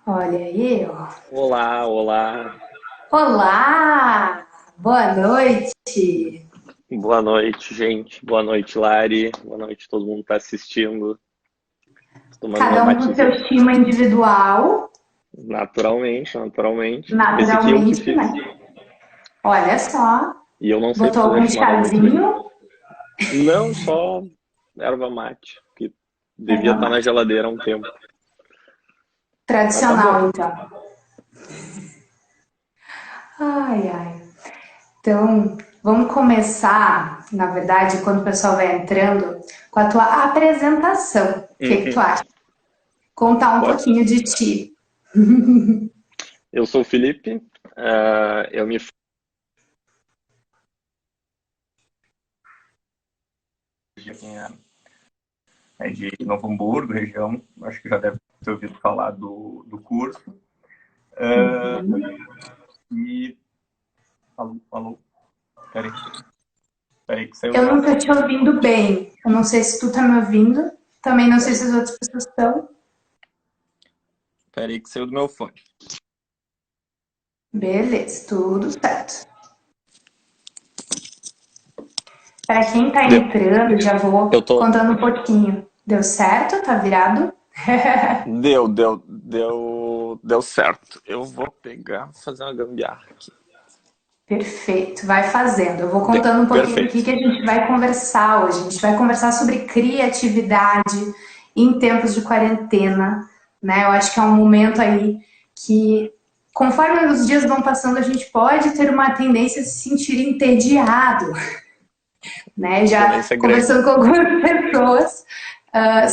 Olha aí, ó. Olá, olá. Olá! Boa noite! Boa noite, gente. Boa noite, Lari. Boa noite, todo mundo que está assistindo. Tô tomando meu Cada um com seu matezinho. estima individual, Naturalmente, naturalmente. Esse aqui eu que naturalmente, fiz. né? Olha só, E eu não sei botou fazer a algum chamada muito bem. chazinho? Não, só erva mate, que devia Erva estar na mate. geladeira há um tempo. Mas tá bom. Tradicional, então. Ai, ai. Então, vamos começar, na verdade, quando o pessoal vai entrando, com a tua apresentação. O que tu Uhum. acha? Contar um Pode. pouquinho de ti. Eu sou o Felipe. Eu me é de Novo Hamburgo, região. Acho que já deve ter ouvido falar do curso. E falou, falou. Peraí, peraí que saiu Eu meu não tô fone. te ouvindo bem. Eu não sei se tu tá me ouvindo. Também não sei se Peraí, as outras pessoas estão. peraí que saiu do meu fone. Beleza, tudo certo. Para quem tá Deu. entrando, já Eu vou tô. contando um pouquinho. Deu certo? Tá virado? Deu certo. Eu vou pegar, fazer uma gambiarra aqui. Perfeito, vai fazendo. Eu vou Deu. contando um pouquinho do Perfeito. que a gente vai conversar hoje. A gente vai conversar sobre criatividade em tempos de quarentena, né? Eu acho que é um momento aí que, conforme os dias vão passando, a gente pode ter uma tendência a se sentir entediado, né? Já Tendência grande. conversando com algumas pessoas.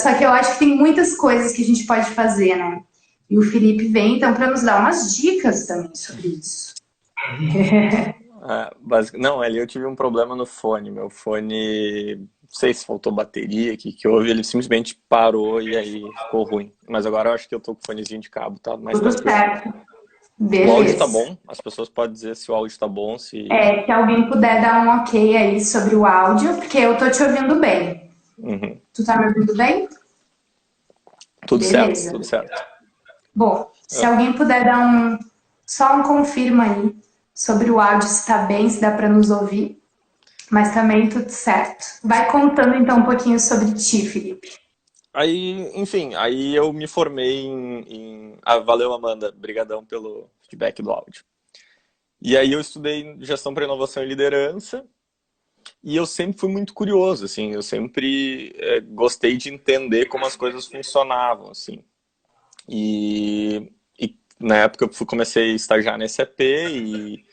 Só que eu acho que tem muitas coisas que a gente pode fazer, né? E o Felipe vem então para nos dar umas dicas também sobre isso. Não, ali eu tive um problema no fone. Meu fone, não sei se faltou bateria, que houve, ele simplesmente parou e aí ficou ruim. Mas agora eu acho que eu tô com o fonezinho de cabo, tá mais Tudo tranquilo. certo. O áudio tá Beleza. bom, as pessoas podem dizer se o áudio tá bom, se. Se alguém puder dar um ok aí sobre o áudio, porque eu tô te ouvindo bem. Uhum. Tu tá me ouvindo bem? Tudo certo, Beleza. tudo certo. Bom, se Ah, alguém puder dar só um confirma aí sobre o áudio, se tá bem, se dá para nos ouvir, mas também tudo certo. Vai contando então um pouquinho sobre ti, Felipe. Aí, enfim, aí eu me formei valeu, Amanda. Brigadão pelo feedback do áudio. E aí eu estudei gestão para inovação e liderança. E eu sempre fui muito curioso, assim. Eu sempre gostei de entender como as coisas funcionavam, assim. E na época comecei a estagiar na SAP e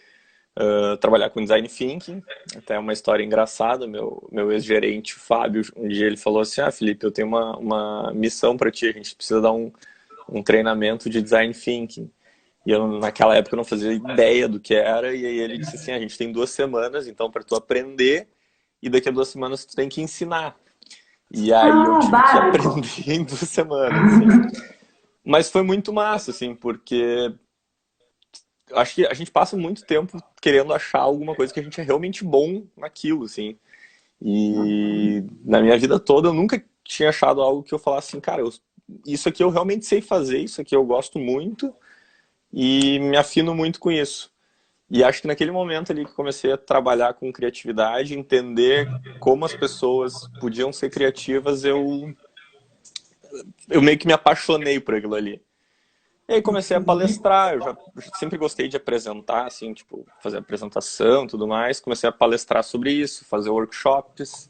trabalhar com design thinking. Até uma história engraçada, meu ex-gerente, Fábio, um dia ele falou assim, Felipe, eu tenho uma missão para ti, a gente precisa dar um treinamento de design thinking. E eu, naquela época, eu não fazia ideia do que era, e aí ele disse assim, a gente tem 2 semanas, então, para tu aprender, e daqui a 2 semanas tu tem que ensinar. E aí eu Ah, tive que básico. aprender em 2 semanas, assim. Mas foi muito massa, assim, porque acho que a gente passa muito tempo querendo achar alguma coisa que a gente é realmente bom naquilo, assim. E na minha vida toda eu nunca tinha achado algo que eu falasse assim, cara, isso aqui eu realmente sei fazer, isso aqui eu gosto muito e me afino muito com isso. E acho que naquele momento ali que comecei a trabalhar com criatividade, entender como as pessoas podiam ser criativas, eu meio que me apaixonei por aquilo ali. E aí comecei a palestrar, eu sempre gostei de apresentar, assim, tipo, fazer apresentação e tudo mais. Comecei a palestrar sobre isso, fazer workshops.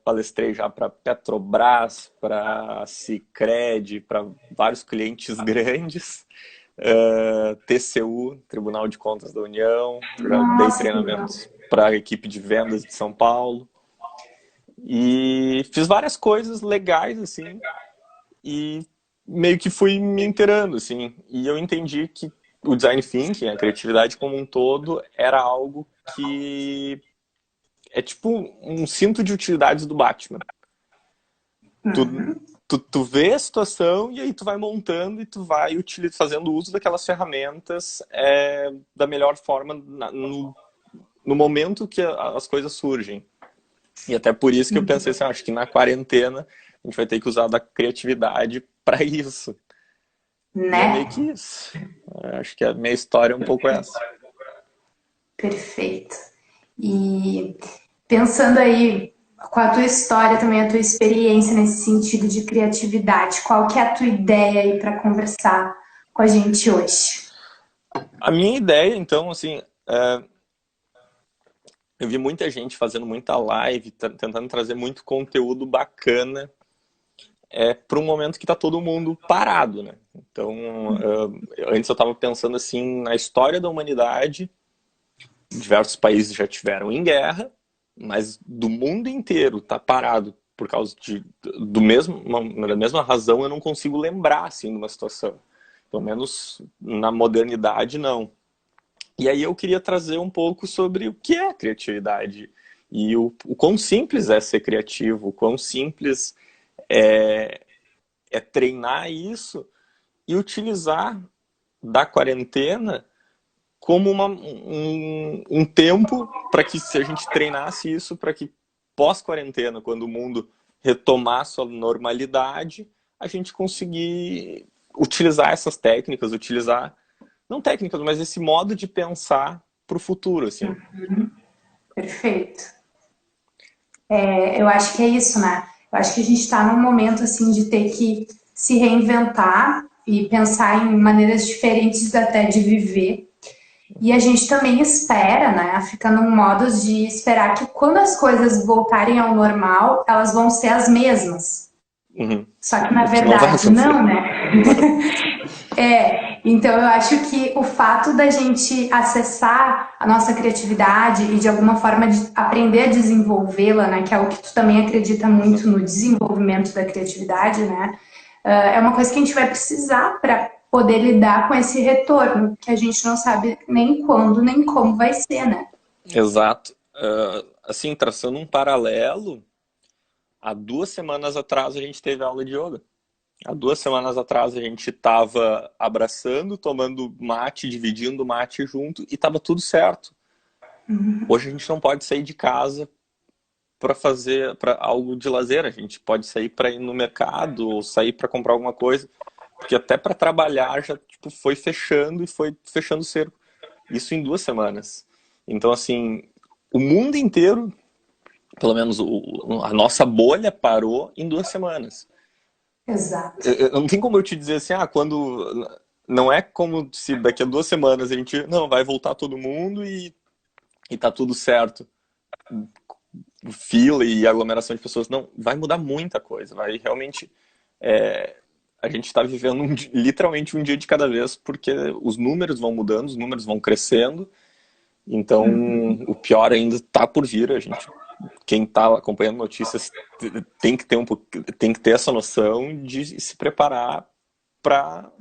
Palestrei já para Petrobras, para Sicredi, para vários clientes grandes. TCU, Tribunal de Contas da União. Já dei Nossa, que legal. treinamentos para a equipe de vendas de São Paulo. E fiz várias coisas legais, assim, e meio que fui me inteirando, assim. E eu entendi que o design thinking, a criatividade como um todo, era algo que é tipo um cinto de utilidades do Batman. Tu, tu vê a situação e aí tu vai montando e tu vai fazendo uso daquelas ferramentas da melhor forma no momento que as coisas surgem. E até por isso que eu pensei assim, acho que na quarentena a gente vai ter que usar da criatividade para isso. E é meio né? que isso. Acho que a minha história é um pouco essa. Perfeito. E pensando aí com a tua história também, a tua experiência nesse sentido de criatividade, qual que é a tua ideia aí para conversar com a gente hoje? A minha ideia, então, assim, eu vi muita gente fazendo muita live, tentando trazer muito conteúdo bacana para um momento que está todo mundo parado, né? Então, antes eu estava pensando assim na história da humanidade, diversos países já tiveram em guerra, mas do mundo inteiro está parado por causa da mesma razão eu não consigo lembrar assim de uma situação. Pelo menos na modernidade não. E aí eu queria trazer um pouco sobre o que é criatividade e o quão simples é ser criativo, o quão simples é treinar isso e utilizar da quarentena como um tempo para que se a gente treinasse isso, para que pós-quarentena, quando o mundo retomar sua normalidade, a gente conseguir utilizar essas técnicas, utilizar, não técnicas, mas esse modo de pensar para o futuro, assim. Perfeito. Eu acho que é isso, né? Eu acho que a gente está num momento assim de ter que se reinventar e pensar em maneiras diferentes até de viver. E a gente também espera, né? Fica num modo de esperar que quando as coisas voltarem ao normal, elas vão ser as mesmas. Uhum. Só que na O que não vai verdade acontecer. não, né? Então eu acho que o fato da gente acessar a nossa criatividade e de alguma forma de aprender a desenvolvê-la, né, que é o que tu também acredita muito no desenvolvimento da criatividade, né, é uma coisa que a gente vai precisar para poder lidar com esse retorno, que a gente não sabe nem quando, nem como vai ser, né? Exato. Assim, traçando um paralelo, há 2 semanas atrás a gente teve aula de yoga. Há 2 semanas atrás a gente estava abraçando, tomando mate, dividindo mate junto e estava tudo certo. Hoje a gente não pode sair de casa para fazer para algo de lazer. A gente pode sair para ir no mercado ou sair para comprar alguma coisa, porque até para trabalhar já tipo, foi fechando e foi fechando o cerco. Isso em 2 semanas. Então assim, o mundo inteiro, pelo menos a nossa bolha parou em 2 semanas. Exato. Não tem como eu te dizer assim, quando. Não é como se daqui a 2 semanas a gente. Não, vai voltar todo mundo e tá tudo certo. Fila e aglomeração de pessoas. Não, vai mudar muita coisa. Vai realmente. A gente está vivendo literalmente um dia de cada vez, porque os números vão mudando, os números vão crescendo. Então, o pior ainda está por vir. A gente, quem está acompanhando notícias tem que ter tem que ter essa noção de se preparar para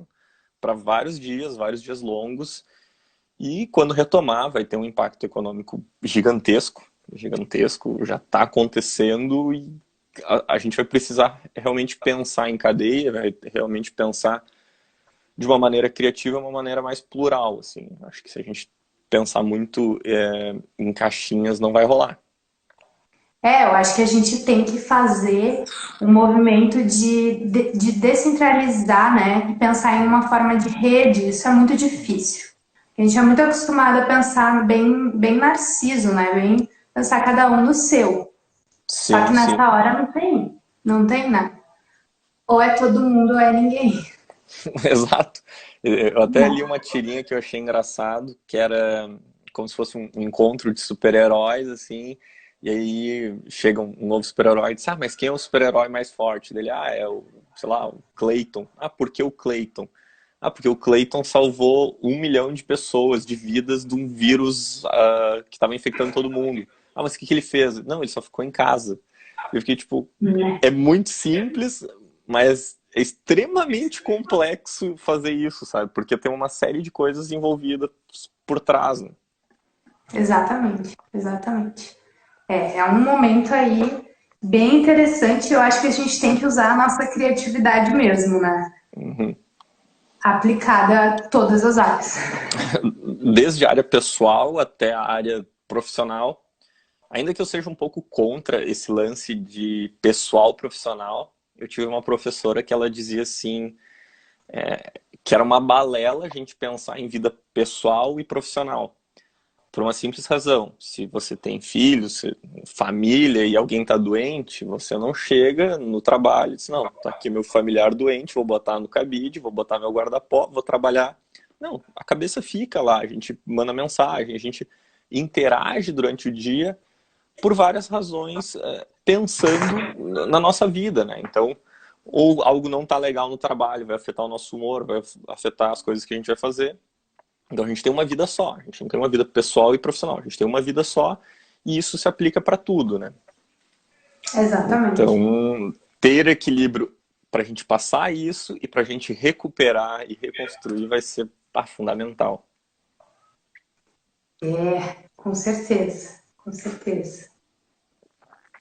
vários dias longos, e quando retomar vai ter um impacto econômico gigantesco, gigantesco, já está acontecendo e a gente vai precisar realmente pensar em cadeia, vai realmente pensar de uma maneira criativa, uma maneira mais plural, assim. Acho que se a gente pensar muito em caixinhas não vai rolar. Eu acho que a gente tem que fazer um movimento de descentralizar, né? E pensar em uma forma de rede. Isso é muito difícil. A gente é muito acostumado a pensar bem, bem narciso, né? Bem pensar cada um no seu. Só que Sim, sim. nessa hora não tem. Não tem, né? Ou é todo mundo ou é ninguém. Exato. Eu até li uma tirinha que eu achei engraçado, que era como se fosse um encontro de super-heróis, assim, e aí chega um novo super-herói e diz, mas quem é o super-herói mais forte? Dele, é o, sei lá, o Clayton. Por que o Clayton? Porque o Clayton salvou 1 milhão de pessoas, de vidas, de um vírus que estava infectando todo mundo. Mas o que ele fez? Não, ele só ficou em casa. Eu fiquei tipo, Né? é muito simples, mas é extremamente complexo fazer isso, sabe? Porque tem uma série de coisas envolvidas por trás, né? Exatamente, exatamente. É um momento aí bem interessante. Eu acho que a gente tem que usar a nossa criatividade mesmo, né? Uhum. Aplicada a todas as áreas. Desde a área pessoal até a área profissional, ainda que eu seja um pouco contra esse lance de pessoal profissional, eu tive uma professora que ela dizia assim, que era uma balela a gente pensar em vida pessoal e profissional. Por uma simples razão, se você tem filhos, família e alguém está doente, você não chega no trabalho e diz, não, tá aqui meu familiar doente, vou botar no cabide, vou botar meu guarda-pó, vou trabalhar. Não, a cabeça fica lá, a gente manda mensagem, a gente interage durante o dia por várias razões, pensando na nossa vida, né? Então, ou algo não está legal no trabalho, vai afetar o nosso humor, vai afetar as coisas que a gente vai fazer. Então a gente tem uma vida só, a gente não tem uma vida pessoal e profissional, a gente tem uma vida só e isso se aplica para tudo, né? Exatamente. Então, ter equilíbrio para a gente passar isso e para a gente recuperar e reconstruir vai ser fundamental. Com certeza, com certeza.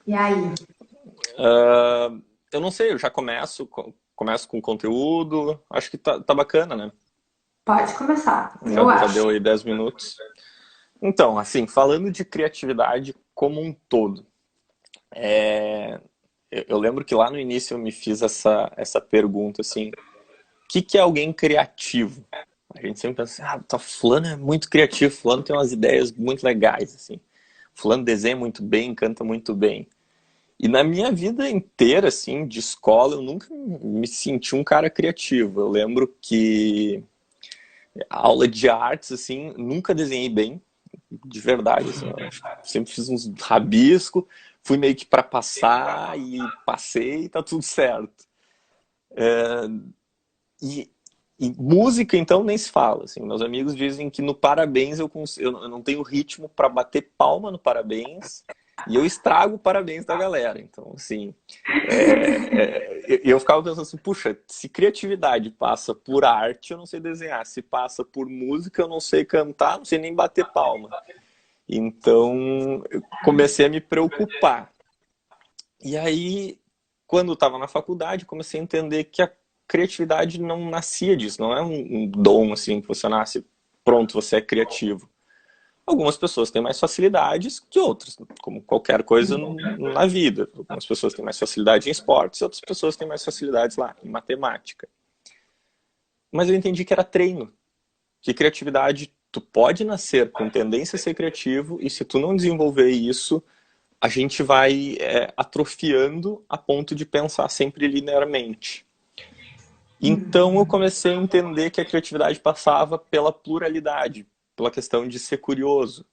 E aí? Eu não sei, eu já começo com conteúdo, acho que tá bacana, né? Pode começar, Já, eu já acho. deu aí 10 minutos. Então, assim, falando de criatividade como um todo, eu lembro que lá no início eu me fiz essa pergunta, assim, o que é alguém criativo? A gente sempre pensa assim, fulano é muito criativo, fulano tem umas ideias muito legais, assim. Fulano desenha muito bem, canta muito bem. E na minha vida inteira, assim, de escola, eu nunca me senti um cara criativo. Eu lembro que a aula de artes, assim, nunca desenhei bem, de verdade, assim, eu sempre fiz uns rabisco, fui meio que para passar e passei e tá tudo certo. E, e música, então, nem se fala. Assim, meus amigos dizem que no parabéns eu não tenho ritmo para bater palma no parabéns e eu estrago o parabéns da galera. Então, assim, eu ficava pensando assim, puxa, se criatividade passa por arte, eu não sei desenhar. Se passa por música, eu não sei cantar, não sei nem bater palma. Então, eu comecei a me preocupar. E aí, quando eu estava na faculdade, comecei a entender que a criatividade não nascia disso, não é um dom assim que você nasce, pronto, você é criativo. Algumas pessoas têm mais facilidades que outras, como qualquer coisa na vida. Algumas pessoas têm mais facilidade em esportes, outras pessoas têm mais facilidades lá em matemática. Mas eu entendi que era treino, que criatividade tu pode nascer com tendência a ser criativo e se tu não desenvolver isso, a gente vai atrofiando a ponto de pensar sempre linearmente. Então eu comecei a entender que a criatividade passava pela pluralidade, pela questão de ser curioso,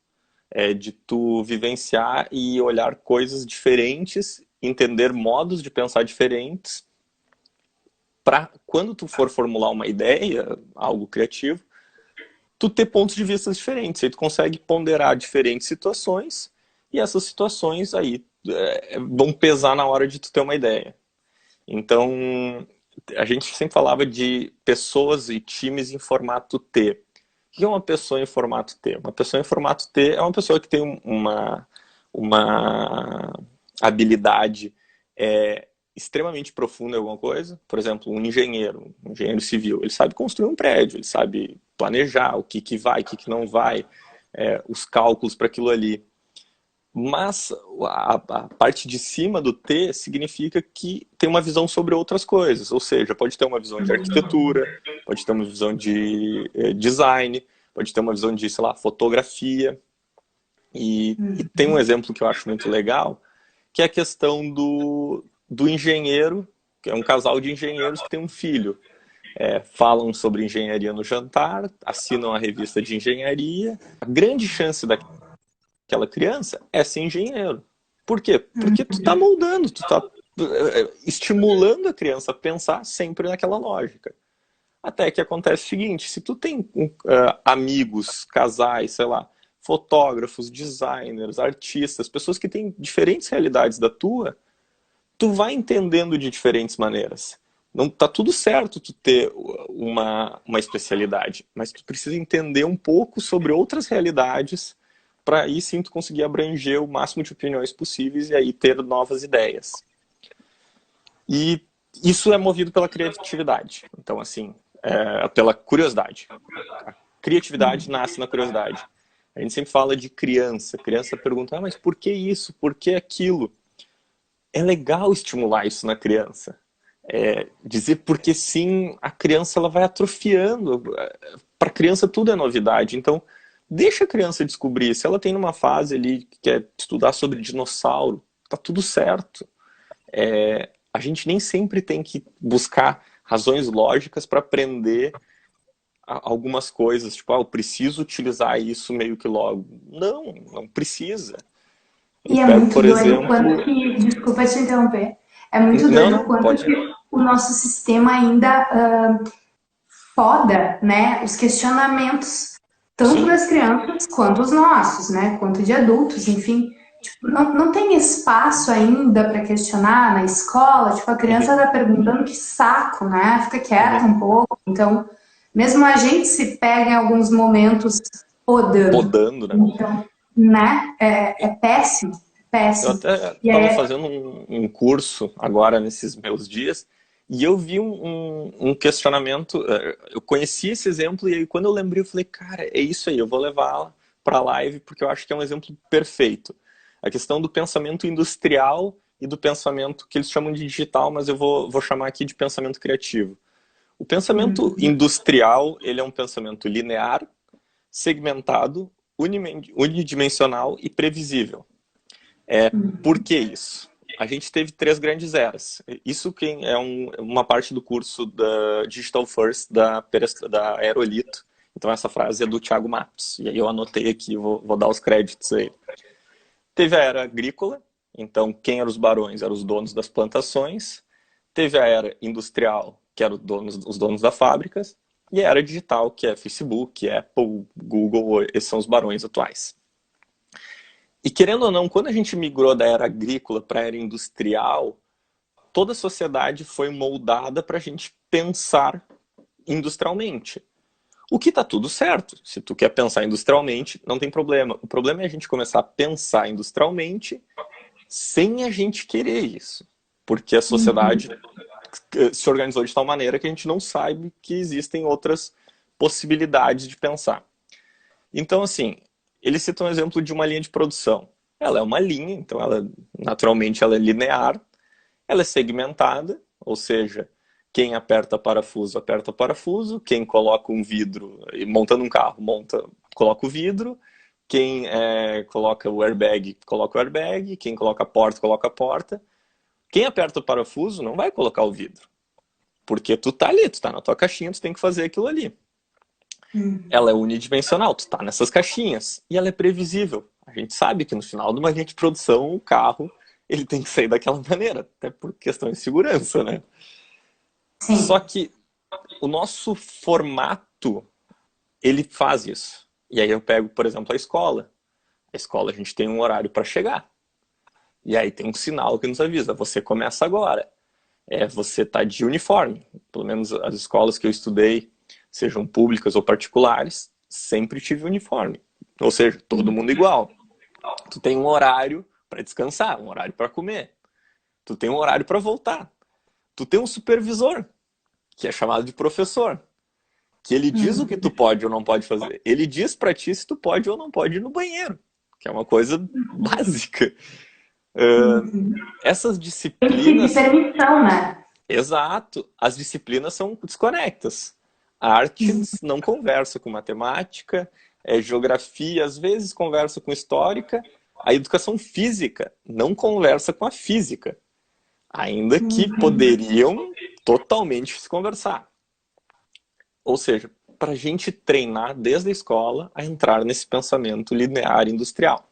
de tu vivenciar e olhar coisas diferentes, entender modos de pensar diferentes, para quando tu for formular uma ideia, algo criativo, tu ter pontos de vista diferentes, aí tu consegue ponderar diferentes situações e essas situações aí vão pesar na hora de tu ter uma ideia. Então, a gente sempre falava de pessoas e times em formato T. O que é uma pessoa em formato T? Uma pessoa em formato T é uma pessoa que tem uma habilidade extremamente profunda em alguma coisa. Por exemplo, um engenheiro civil, ele sabe construir um prédio, ele sabe planejar o que vai, o que não vai, os cálculos para aquilo ali. Mas a parte de cima do T significa que tem uma visão sobre outras coisas, ou seja, pode ter uma visão de arquitetura, pode ter uma visão de design, pode ter uma visão de, sei lá, fotografia. E tem um exemplo que eu acho muito legal, que é a questão do engenheiro, que é um casal de engenheiros que tem um filho. Falam sobre engenharia no jantar, assinam a revista de engenharia. A grande chance daquela criança é ser engenheiro. Por quê? Porque tu tá moldando, tu tá estimulando a criança a pensar sempre naquela lógica. Até que acontece o seguinte, se tu tem amigos, casais, sei lá, fotógrafos, designers, artistas, pessoas que têm diferentes realidades da tua, tu vai entendendo de diferentes maneiras. Não tá tudo certo tu ter uma especialidade, mas tu precisa entender um pouco sobre outras realidades para aí sim tu conseguir abranger o máximo de opiniões possíveis e aí ter novas ideias. E isso é movido pela criatividade. Então, assim, pela curiosidade. A criatividade nasce na curiosidade. A gente sempre fala de criança. A criança pergunta, mas por que isso? Por que aquilo? É legal estimular isso na criança. Dizer porque sim, a criança ela vai atrofiando. Para a criança tudo é novidade, então deixa a criança descobrir. Se ela tem uma fase ali que quer estudar sobre dinossauro, tá tudo certo. A gente nem sempre tem que buscar razões lógicas para aprender algumas coisas, tipo, eu preciso utilizar isso meio que logo. Não, não precisa. Eu E é pego, muito por doido o quanto exemplo... que, desculpa te interromper, é muito Não, doido o não, quanto pode. que o nosso sistema ainda poda, né, os questionamentos, tanto Sim. das crianças quanto os nossos, né, quanto de adultos, enfim. Tipo, não tem espaço ainda para questionar na escola, tipo, a criança Uhum, está perguntando que saco, né, fica quieta uhum. um pouco. Então, mesmo a gente se pega em alguns momentos podando. Podando, né? Então, né, é péssimo, Eu péssimo. até E estava aí, fazendo um curso agora nesses meus dias e eu vi um questionamento. Eu conheci esse exemplo e aí quando eu lembrei eu falei, cara, é isso aí, eu vou levar para a live porque eu acho que é um exemplo perfeito. A questão do pensamento industrial e do pensamento que eles chamam de digital, mas eu vou chamar aqui de pensamento criativo. O pensamento industrial, ele é um pensamento linear, segmentado, unidimensional e previsível. Por que isso? A gente teve três grandes eras. Isso uma parte do curso da Digital First da Aerolito. Então essa frase é do Thiago Matos. E aí eu anotei aqui, vou dar os créditos a ele. Teve a era agrícola. Então quem eram os barões? Eram os donos das plantações. Teve a era industrial, que eram os donos das fábricas. E a era digital, que é Facebook, Apple, Google, esses são os barões atuais. E querendo ou não, quando a gente migrou da era agrícola para a era industrial, toda a sociedade foi moldada para a gente pensar industrialmente. O que está tudo certo. Se tu quer pensar industrialmente, não tem problema. O problema é a gente começar a pensar industrialmente sem a gente querer isso. Porque a sociedade se organizou de tal maneira que a gente não sabe que existem outras possibilidades de pensar. Então, assim, ele cita um exemplo de uma linha de produção. Ela é uma linha, então naturalmente ela é linear, ela é segmentada, ou seja, quem aperta parafuso, quem coloca um vidro, montando um carro, coloca o vidro, quem coloca coloca o airbag, quem coloca a porta. Quem aperta o parafuso não vai colocar o vidro, porque tu tá ali, tu tá na tua caixinha, tu tem que fazer aquilo ali. Ela é unidimensional, tu tá nessas caixinhas. E ela é previsível. A gente sabe que no final de uma linha de produção, o carro ele tem que sair daquela maneira, até por questão de segurança, né? Só sim. que o nosso formato, ele faz isso. E aí eu pego, por exemplo, a escola. A escola a gente tem um horário para chegar. E aí tem um sinal que nos avisa, você começa agora. Você tá de uniforme. Pelo menos as escolas que eu estudei, sejam públicas ou particulares, sempre tive uniforme. Ou seja, todo mundo igual. Tu tem um horário para descansar, um horário para comer. Tu tem um horário para voltar. Tu tem um supervisor, que é chamado de professor, que ele diz o que tu pode ou não pode fazer. Ele diz para ti se tu pode ou não pode ir no banheiro, que é uma coisa básica. Essas Tem que pedir disciplinas, permissão, né? exato, as disciplinas são desconectas. A artes não conversa com matemática, geografia às vezes conversa com histórica, a educação física não conversa com a física, ainda que poderiam totalmente se conversar. Ou seja, para a gente treinar desde a escola a entrar nesse pensamento linear industrial.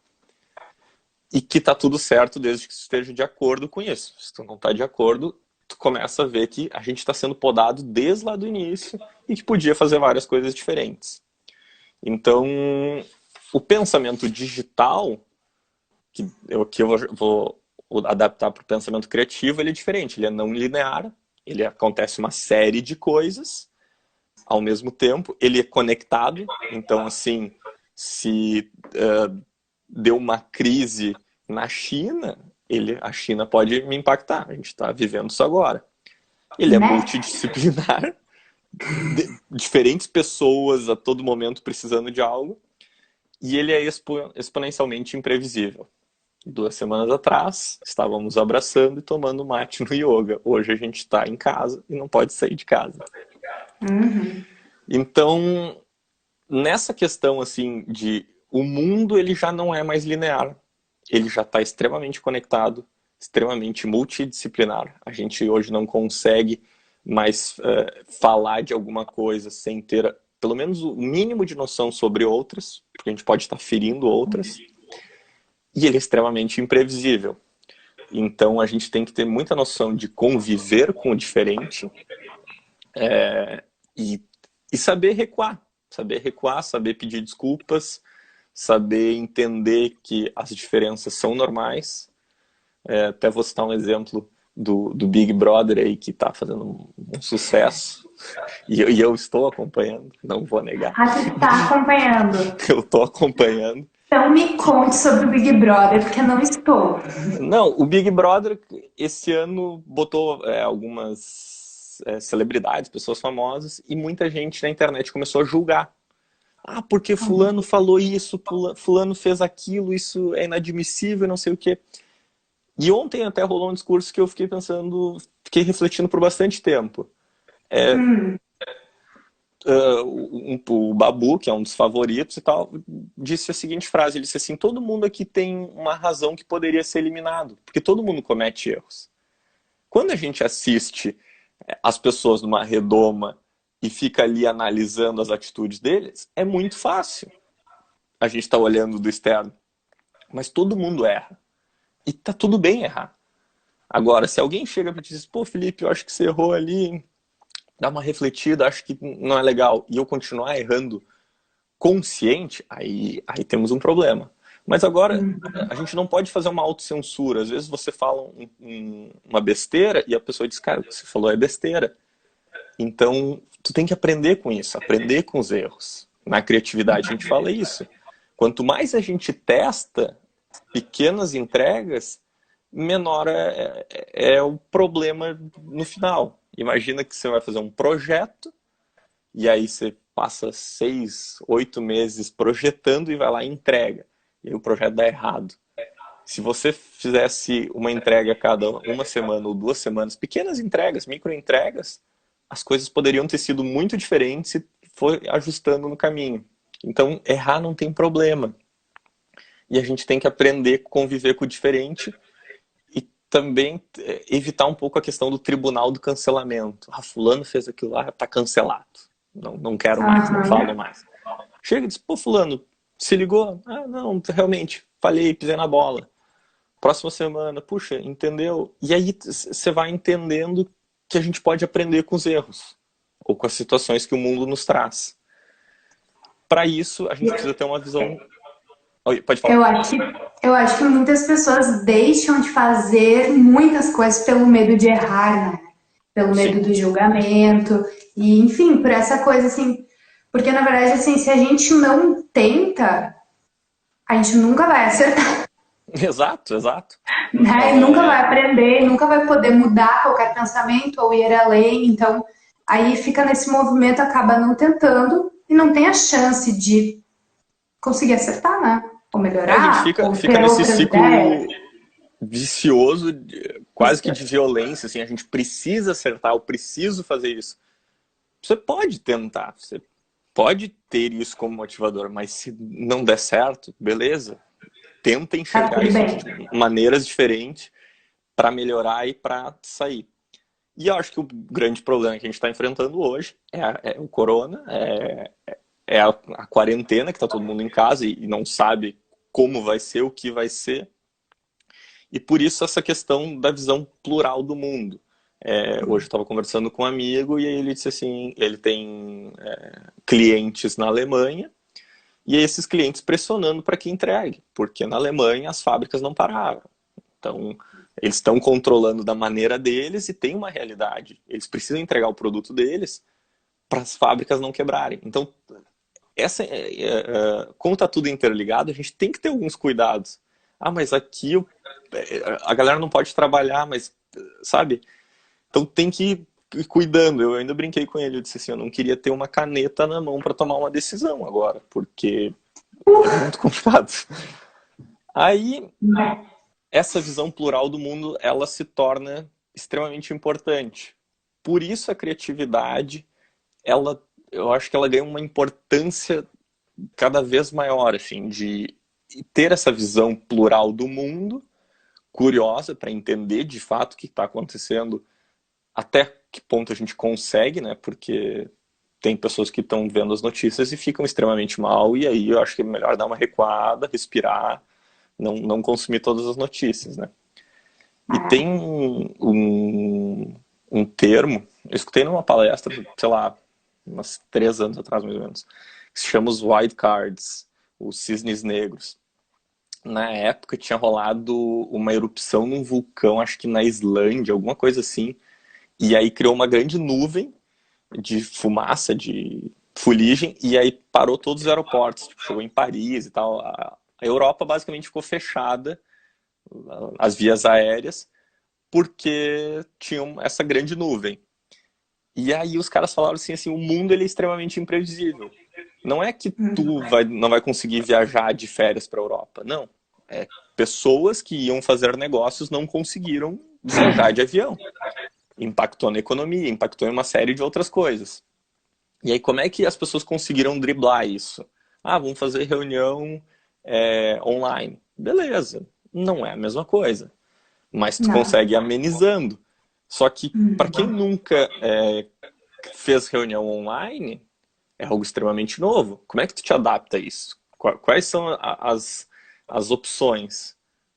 E que tá tudo certo desde que tu esteja de acordo com isso. Se tu não tá de acordo, tu começa a ver que a gente está sendo podado desde lá do início e que podia fazer várias coisas diferentes. Então, o pensamento digital, que eu vou adaptar para o pensamento criativo, ele é diferente. Ele é não linear, ele acontece uma série de coisas ao mesmo tempo, ele é conectado. Então, assim, se deu uma crise na China, a China pode me impactar. A gente está vivendo isso agora. Ele é Né? multidisciplinar, diferentes pessoas a todo momento precisando de algo, e ele é exponencialmente imprevisível. 2 semanas atrás, estávamos abraçando e tomando mate no yoga. Hoje a gente está em casa e não pode sair de casa. Uhum. Então, nessa questão assim de o mundo ele já não é mais linear. Ele já está extremamente conectado, extremamente multidisciplinar. A gente hoje não consegue mais falar de alguma coisa sem ter pelo menos o mínimo de noção sobre outras, porque a gente pode estar ferindo outras. E ele é extremamente imprevisível. Então a gente tem que ter muita noção de conviver com o diferente e, e saber recuar, saber pedir desculpas, saber entender que as diferenças são normais. Até vou citar um exemplo do Big Brother aí, que está fazendo um sucesso. E eu estou acompanhando, não vou negar. Ah, você está acompanhando. Eu estou acompanhando. Então me conte sobre o Big Brother, porque eu não estou. Não, o Big Brother esse ano botou algumas celebridades, pessoas famosas, e muita gente na internet começou a julgar. Ah, porque fulano falou isso, fulano fez aquilo, isso é inadmissível, não sei o quê. E ontem até rolou um discurso que eu fiquei pensando, fiquei refletindo por bastante tempo. O Babu, que é um dos favoritos e tal, disse a seguinte frase, ele disse assim, todo mundo aqui tem uma razão que poderia ser eliminado, porque todo mundo comete erros. Quando a gente assiste as pessoas numa redoma e fica ali analisando as atitudes deles, é muito fácil. A gente está olhando do externo. Mas todo mundo erra. E tá tudo bem errar. Agora, se alguém chega para te dizer, pô, Felipe, eu acho que você errou ali, dá uma refletida, acho que não é legal, e eu continuar errando consciente, aí temos um problema. Mas agora, a gente não pode fazer uma autocensura. Às vezes você fala uma besteira e a pessoa diz, cara, o que você falou é besteira. Então, tu tem que aprender com isso, aprender com os erros. Na criatividade a gente fala isso. Quanto mais a gente testa pequenas entregas, menor é o problema no final. Imagina que você vai fazer um projeto e aí você passa 6, 8 meses projetando e vai lá e entrega. E aí o projeto dá errado. Se você fizesse uma entrega a cada 1 semana ou 2 semanas, pequenas entregas, micro entregas, as coisas poderiam ter sido muito diferentes se for ajustando no caminho. Então, errar não tem problema. E a gente tem que aprender a conviver com o diferente e também evitar um pouco a questão do tribunal do cancelamento. Ah, fulano fez aquilo lá, tá cancelado. Não quero mais, não falo mais. Chega e diz, pô, fulano, se ligou? Ah, não, realmente, falhei, pisei na bola. Próxima semana, puxa, entendeu? E aí você vai entendendo que a gente pode aprender com os erros ou com as situações que o mundo nos traz. Para isso, a gente precisa ter uma visão... Oi, pode falar. Eu acho que muitas pessoas deixam de fazer muitas coisas pelo medo de errar, né? Pelo medo do julgamento, e enfim, por essa coisa assim. Porque na verdade, assim, se a gente não tenta, a gente nunca vai acertar. Exato. Né? E nunca vai aprender, nunca vai poder mudar qualquer pensamento ou ir além. Então, aí fica nesse movimento, acaba não tentando e não tem a chance de conseguir acertar, né? Ou melhorar, A gente ou fica ter nesse outras ciclo ideias. vicioso, quase que de violência, assim, a gente precisa acertar, eu preciso fazer isso. Você pode tentar, você pode ter isso como motivador, mas se não der certo, beleza. Tenta enxergar isso de maneiras diferentes para melhorar e para sair. E eu acho que o grande problema que a gente está enfrentando hoje é o corona, é a quarentena, que está todo mundo em casa e não sabe como vai ser, o que vai ser. E por isso essa questão da visão plural do mundo. Hoje eu estava conversando com um amigo e ele disse assim, ele tem clientes na Alemanha e esses clientes pressionando para que entregue, porque na Alemanha as fábricas não pararam. Então, eles estão controlando da maneira deles e tem uma realidade. Eles precisam entregar o produto deles para as fábricas não quebrarem. Então, como está tudo interligado, a gente tem que ter alguns cuidados. Ah, mas aqui a galera não pode trabalhar, mas, sabe? Então tem que ir cuidando. Eu ainda brinquei com ele, eu disse assim, eu não queria ter uma caneta na mão para tomar uma decisão agora, porque é muito complicado. Aí essa visão plural do mundo, ela se torna extremamente importante. Por isso a criatividade, eu acho que ela ganha uma importância cada vez maior, assim, de ter essa visão plural do mundo, curiosa para entender de fato o que está acontecendo, até que ponto a gente consegue, né? Porque tem pessoas que estão vendo as notícias e ficam extremamente mal, e aí eu acho que é melhor dar uma recuada, respirar, não consumir todas as notícias, né? E tem um termo, eu escutei numa palestra, sei lá, uns 3 anos atrás, mais ou menos, que se chama os White Cards, os cisnes negros. Na época tinha rolado uma erupção num vulcão, acho que na Islândia, alguma coisa assim, e aí criou uma grande nuvem de fumaça, de fuligem, e aí parou todos os aeroportos, tipo, chegou em Paris e tal. A Europa basicamente ficou fechada, as vias aéreas, porque tinham essa grande nuvem. E aí os caras falaram assim, o mundo ele é extremamente imprevisível. Não é que tu não vai conseguir viajar de férias para a Europa, não. É pessoas que iam fazer negócios não conseguiram viajar de avião. Impactou na economia, impactou em uma série de outras coisas. E aí como é que as pessoas conseguiram driblar isso? Ah, vamos fazer reunião online. Beleza, não é a mesma coisa. Mas tu Não. consegue ir amenizando. Só que para quem nunca fez reunião online, é algo extremamente novo. Como é que tu te adapta a isso? Quais são as opções?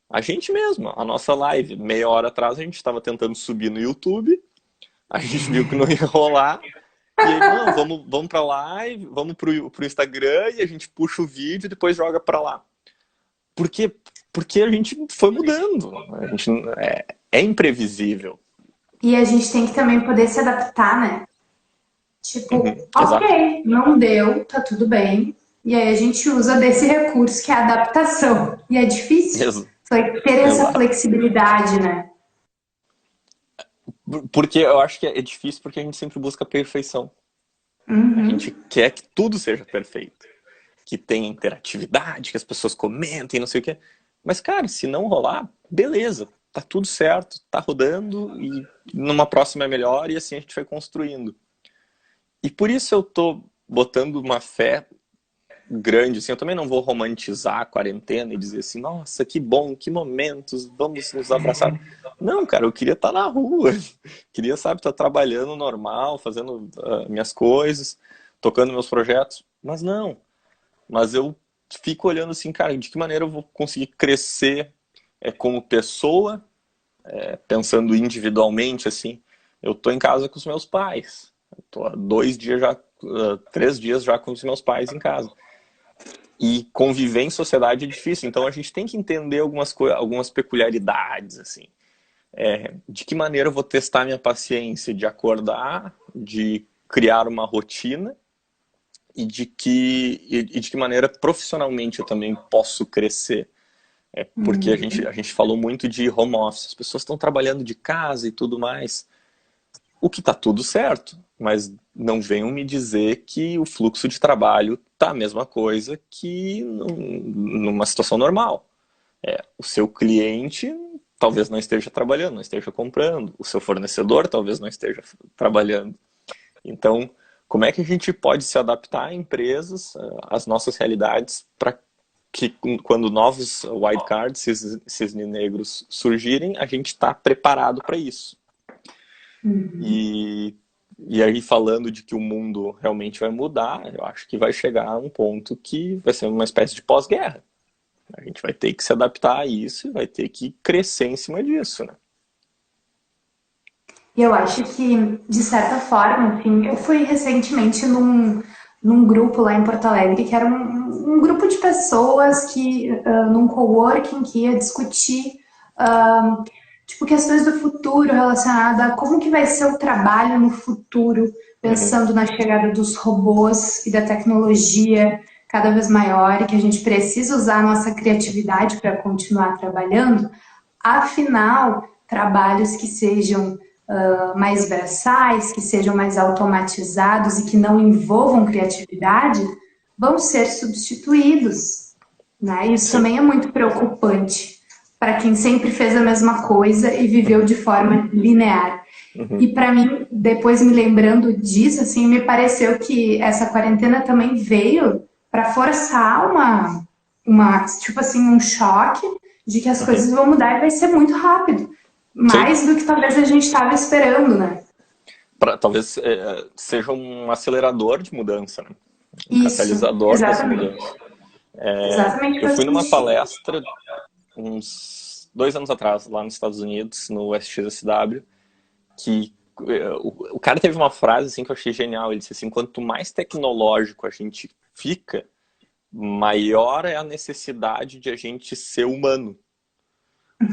A gente mesmo, a nossa live, meia hora atrás a gente estava tentando subir no YouTube, a gente viu que não ia rolar, e aí, não, vamos pra live, vamos pro Instagram e a gente puxa o vídeo e depois joga pra lá. Por quê? Porque a gente foi mudando. A gente é imprevisível. E a gente tem que também poder se adaptar, né? Tipo, Exato. ok, não deu, tá tudo bem. E aí a gente usa desse recurso que é a adaptação. E é difícil ter essa Exato. flexibilidade, né? Porque eu acho que é difícil porque a gente sempre busca perfeição. A gente quer que tudo seja perfeito. Que tenha interatividade, que as pessoas comentem, não sei o quê. Mas, cara, se não rolar, beleza. Tá tudo certo, tá rodando e numa próxima é melhor e assim a gente vai construindo. E por isso eu tô botando uma fé grande, assim, eu também não vou romantizar a quarentena e dizer assim, nossa, que bom, que momentos, vamos nos abraçar. Não, cara, eu queria estar na rua, queria, sabe, estar trabalhando normal, fazendo minhas coisas, tocando meus projetos, mas não. Mas eu fico olhando assim, cara, de que maneira eu vou conseguir crescer como pessoa, pensando individualmente, assim. Eu tô em casa com os meus pais, eu tô há 2 dias já, 3 dias já com os meus pais em casa. E conviver em sociedade é difícil, então a gente tem que entender algumas peculiaridades, assim. De que maneira eu vou testar minha paciência de acordar, de criar uma rotina e de que maneira profissionalmente eu também posso crescer. Porque a gente falou muito de home office, as pessoas estão trabalhando de casa e tudo mais. O que está tudo certo, mas não venham me dizer que o fluxo de trabalho está a mesma coisa que numa situação normal. O seu cliente talvez não esteja trabalhando, não esteja comprando, o seu fornecedor talvez não esteja trabalhando. Então, como é que a gente pode se adaptar a empresas, às nossas realidades, para que quando novos wildcards, cisnes negros surgirem, a gente está preparado para isso. E aí, falando de que o mundo realmente vai mudar, eu acho que vai chegar a um ponto que vai ser uma espécie de pós-guerra. A gente vai ter que se adaptar a isso e vai ter que crescer em cima disso, né? E eu acho que, de certa forma, assim, eu fui recentemente num grupo lá em Porto Alegre, que era um grupo de pessoas que, num coworking, que ia discutir, tipo, questões do futuro relacionadas a como que vai ser o trabalho no futuro, pensando na chegada dos robôs e da tecnologia cada vez maior, e que a gente precisa usar a nossa criatividade para continuar trabalhando. Afinal, trabalhos que sejam mais braçais, que sejam mais automatizados e que não envolvam criatividade, vão ser substituídos. Né? Isso Sim. também é muito preocupante, para quem sempre fez a mesma coisa e viveu de forma linear. E Uhum. para mim, depois me lembrando disso, assim, me pareceu que essa quarentena também veio para forçar tipo assim, um choque de que as Uhum. coisas vão mudar e vai ser muito rápido, Sim. mais do que talvez a gente estava esperando, né? Talvez seja um acelerador de mudança, né? Um Isso, catalisador dessa exatamente, mudança. exatamente Eu faz fui numa sentido. palestra uns 2 anos atrás, lá nos Estados Unidos, no SXSW, que o cara teve uma frase assim que eu achei genial. Ele disse assim: quanto mais tecnológico a gente fica, maior é a necessidade de a gente ser humano.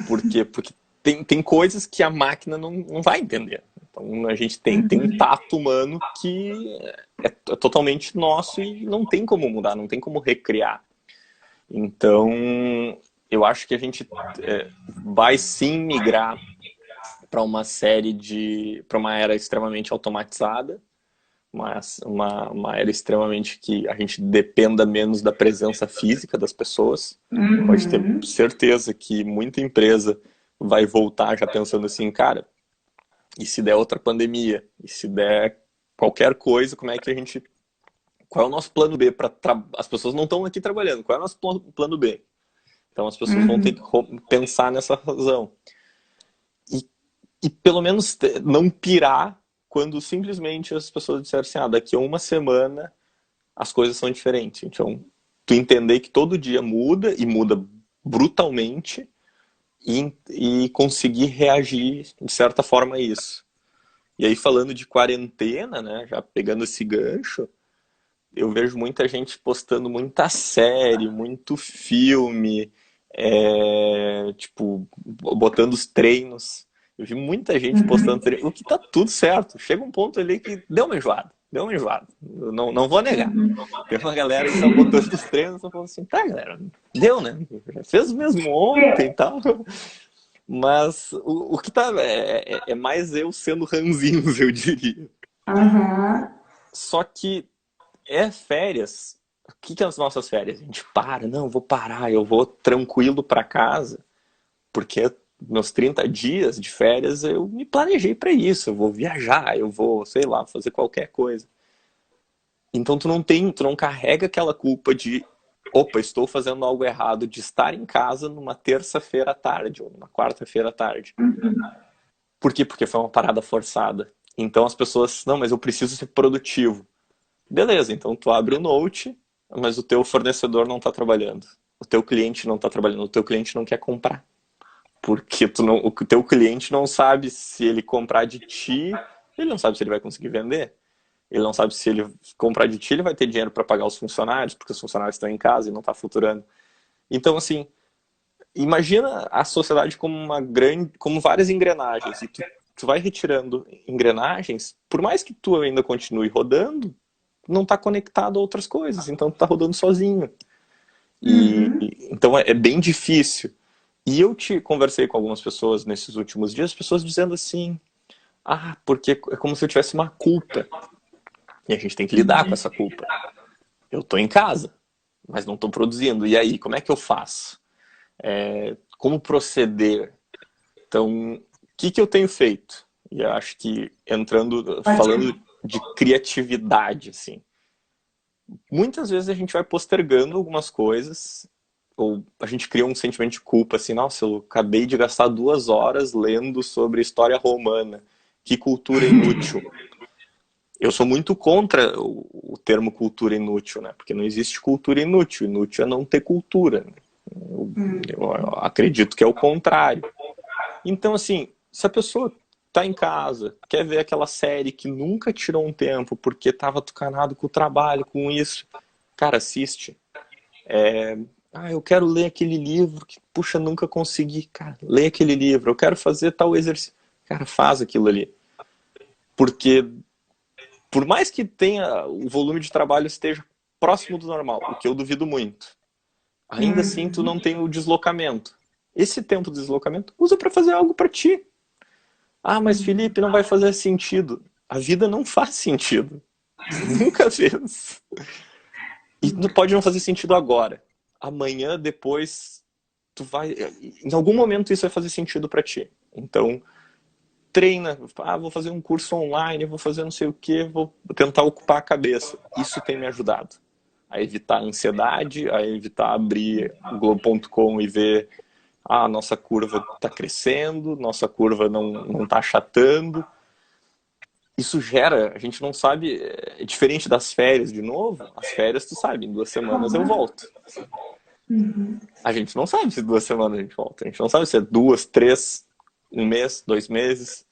Por quê? Porque tem coisas que a máquina não vai entender. Então a gente tem um tato humano que é totalmente nosso e não tem como mudar, não tem como recriar. Então eu acho que a gente vai sim migrar para para uma era extremamente automatizada, uma era extremamente que a gente dependa menos da presença física das pessoas. Pode ter Uhum. certeza que muita empresa vai voltar já pensando assim, cara, e se der outra pandemia? E se der qualquer coisa, como é que a gente. Qual é o nosso plano B? As pessoas não estão aqui trabalhando, qual é o nosso plano B? Então as pessoas vão ter que Uhum. pensar nessa razão. E, e pelo menos não pirar quando simplesmente as pessoas disseram assim, daqui a uma semana as coisas são diferentes. Então, tu entender que todo dia muda e muda brutalmente e conseguir reagir de certa forma a isso. E aí, falando de quarentena, né, já pegando esse gancho, eu vejo muita gente postando muita série, muito filme, tipo, botando os treinos. Eu vi muita gente postando Uhum. treino, o que tá tudo certo. Chega um ponto ali que deu uma enjoada, deu uma enjoada. Eu não vou negar. Tem uma galera aí que tá botando os treinos e falando assim, tá, galera, deu, né? Já fez o mesmo ontem e tal. Mas o que tá é mais eu sendo ranzinhos, eu diria. Uhum. Só que férias. O que é as nossas férias? A gente para, não, eu vou parar, eu vou tranquilo para casa, porque meus 30 dias de férias eu me planejei para isso. Eu vou viajar, eu vou, sei lá, fazer qualquer coisa. Então tu não carrega aquela culpa de, opa, estou fazendo algo errado, de estar em casa numa terça-feira à tarde ou numa quarta-feira à tarde. Por quê? Porque foi uma parada forçada. Então as pessoas, não, mas eu preciso ser produtivo. Beleza, então tu abre o Note, mas o teu fornecedor não está trabalhando. O teu cliente não está trabalhando, o teu cliente não quer comprar. Porque o teu cliente não sabe se ele comprar de ti, ele não sabe se ele vai conseguir vender. Ele não sabe se ele comprar de ti, ele vai ter dinheiro para pagar os funcionários, porque os funcionários estão em casa e não está faturando. Então, assim, imagina a sociedade como como várias engrenagens. E tu vai retirando engrenagens, por mais que tu ainda continue rodando, não está conectado a outras coisas, então tu está rodando sozinho. Uhum. Então é bem difícil. E eu te conversei com algumas pessoas nesses últimos dias, pessoas dizendo assim, porque é como se eu tivesse uma culpa. E a gente tem que lidar com essa culpa. Eu estou em casa, mas não estou produzindo. E aí, como é que eu faço? Como proceder? Então, o que eu tenho feito? E eu acho que falando Ótimo. de criatividade, assim, muitas vezes a gente vai postergando algumas coisas, ou a gente cria um sentimento de culpa, assim, nossa, eu acabei de gastar 2 horas lendo sobre história romana, que cultura inútil. Eu sou muito contra o termo cultura inútil, né? Porque não existe cultura inútil, inútil é não ter cultura, né? Eu acredito que é o contrário. Então, assim, se a pessoa tá em casa, quer ver aquela série que nunca tirou um tempo porque tava tucanado com o trabalho, com isso, cara, assiste. Eu quero ler aquele livro que, puxa, nunca consegui. Cara, lê aquele livro. Eu quero fazer tal exercício. Cara, faz aquilo ali. Porque, por mais que tenha o volume de trabalho esteja próximo do normal, o que eu duvido muito, ainda assim tu Uhum. não tem o deslocamento. Esse tempo de deslocamento, usa para fazer algo para ti. Mas Felipe, não vai fazer sentido. A vida não faz sentido. Nunca fez. E pode não fazer sentido agora. Amanhã, depois, em algum momento isso vai fazer sentido para ti. Então, treina, vou fazer um curso online, vou fazer não sei o que, vou tentar ocupar a cabeça. Isso tem me ajudado a evitar a ansiedade, a evitar abrir o Globo.com e ver nossa curva está crescendo, nossa curva não está achatando. Isso gera, a gente não sabe, é diferente das férias, de novo, as férias, tu sabe, em 2 semanas eu volto. A gente não sabe se 2 semanas a gente volta, a gente não sabe se é 2, 3, 1 mês, 2 meses,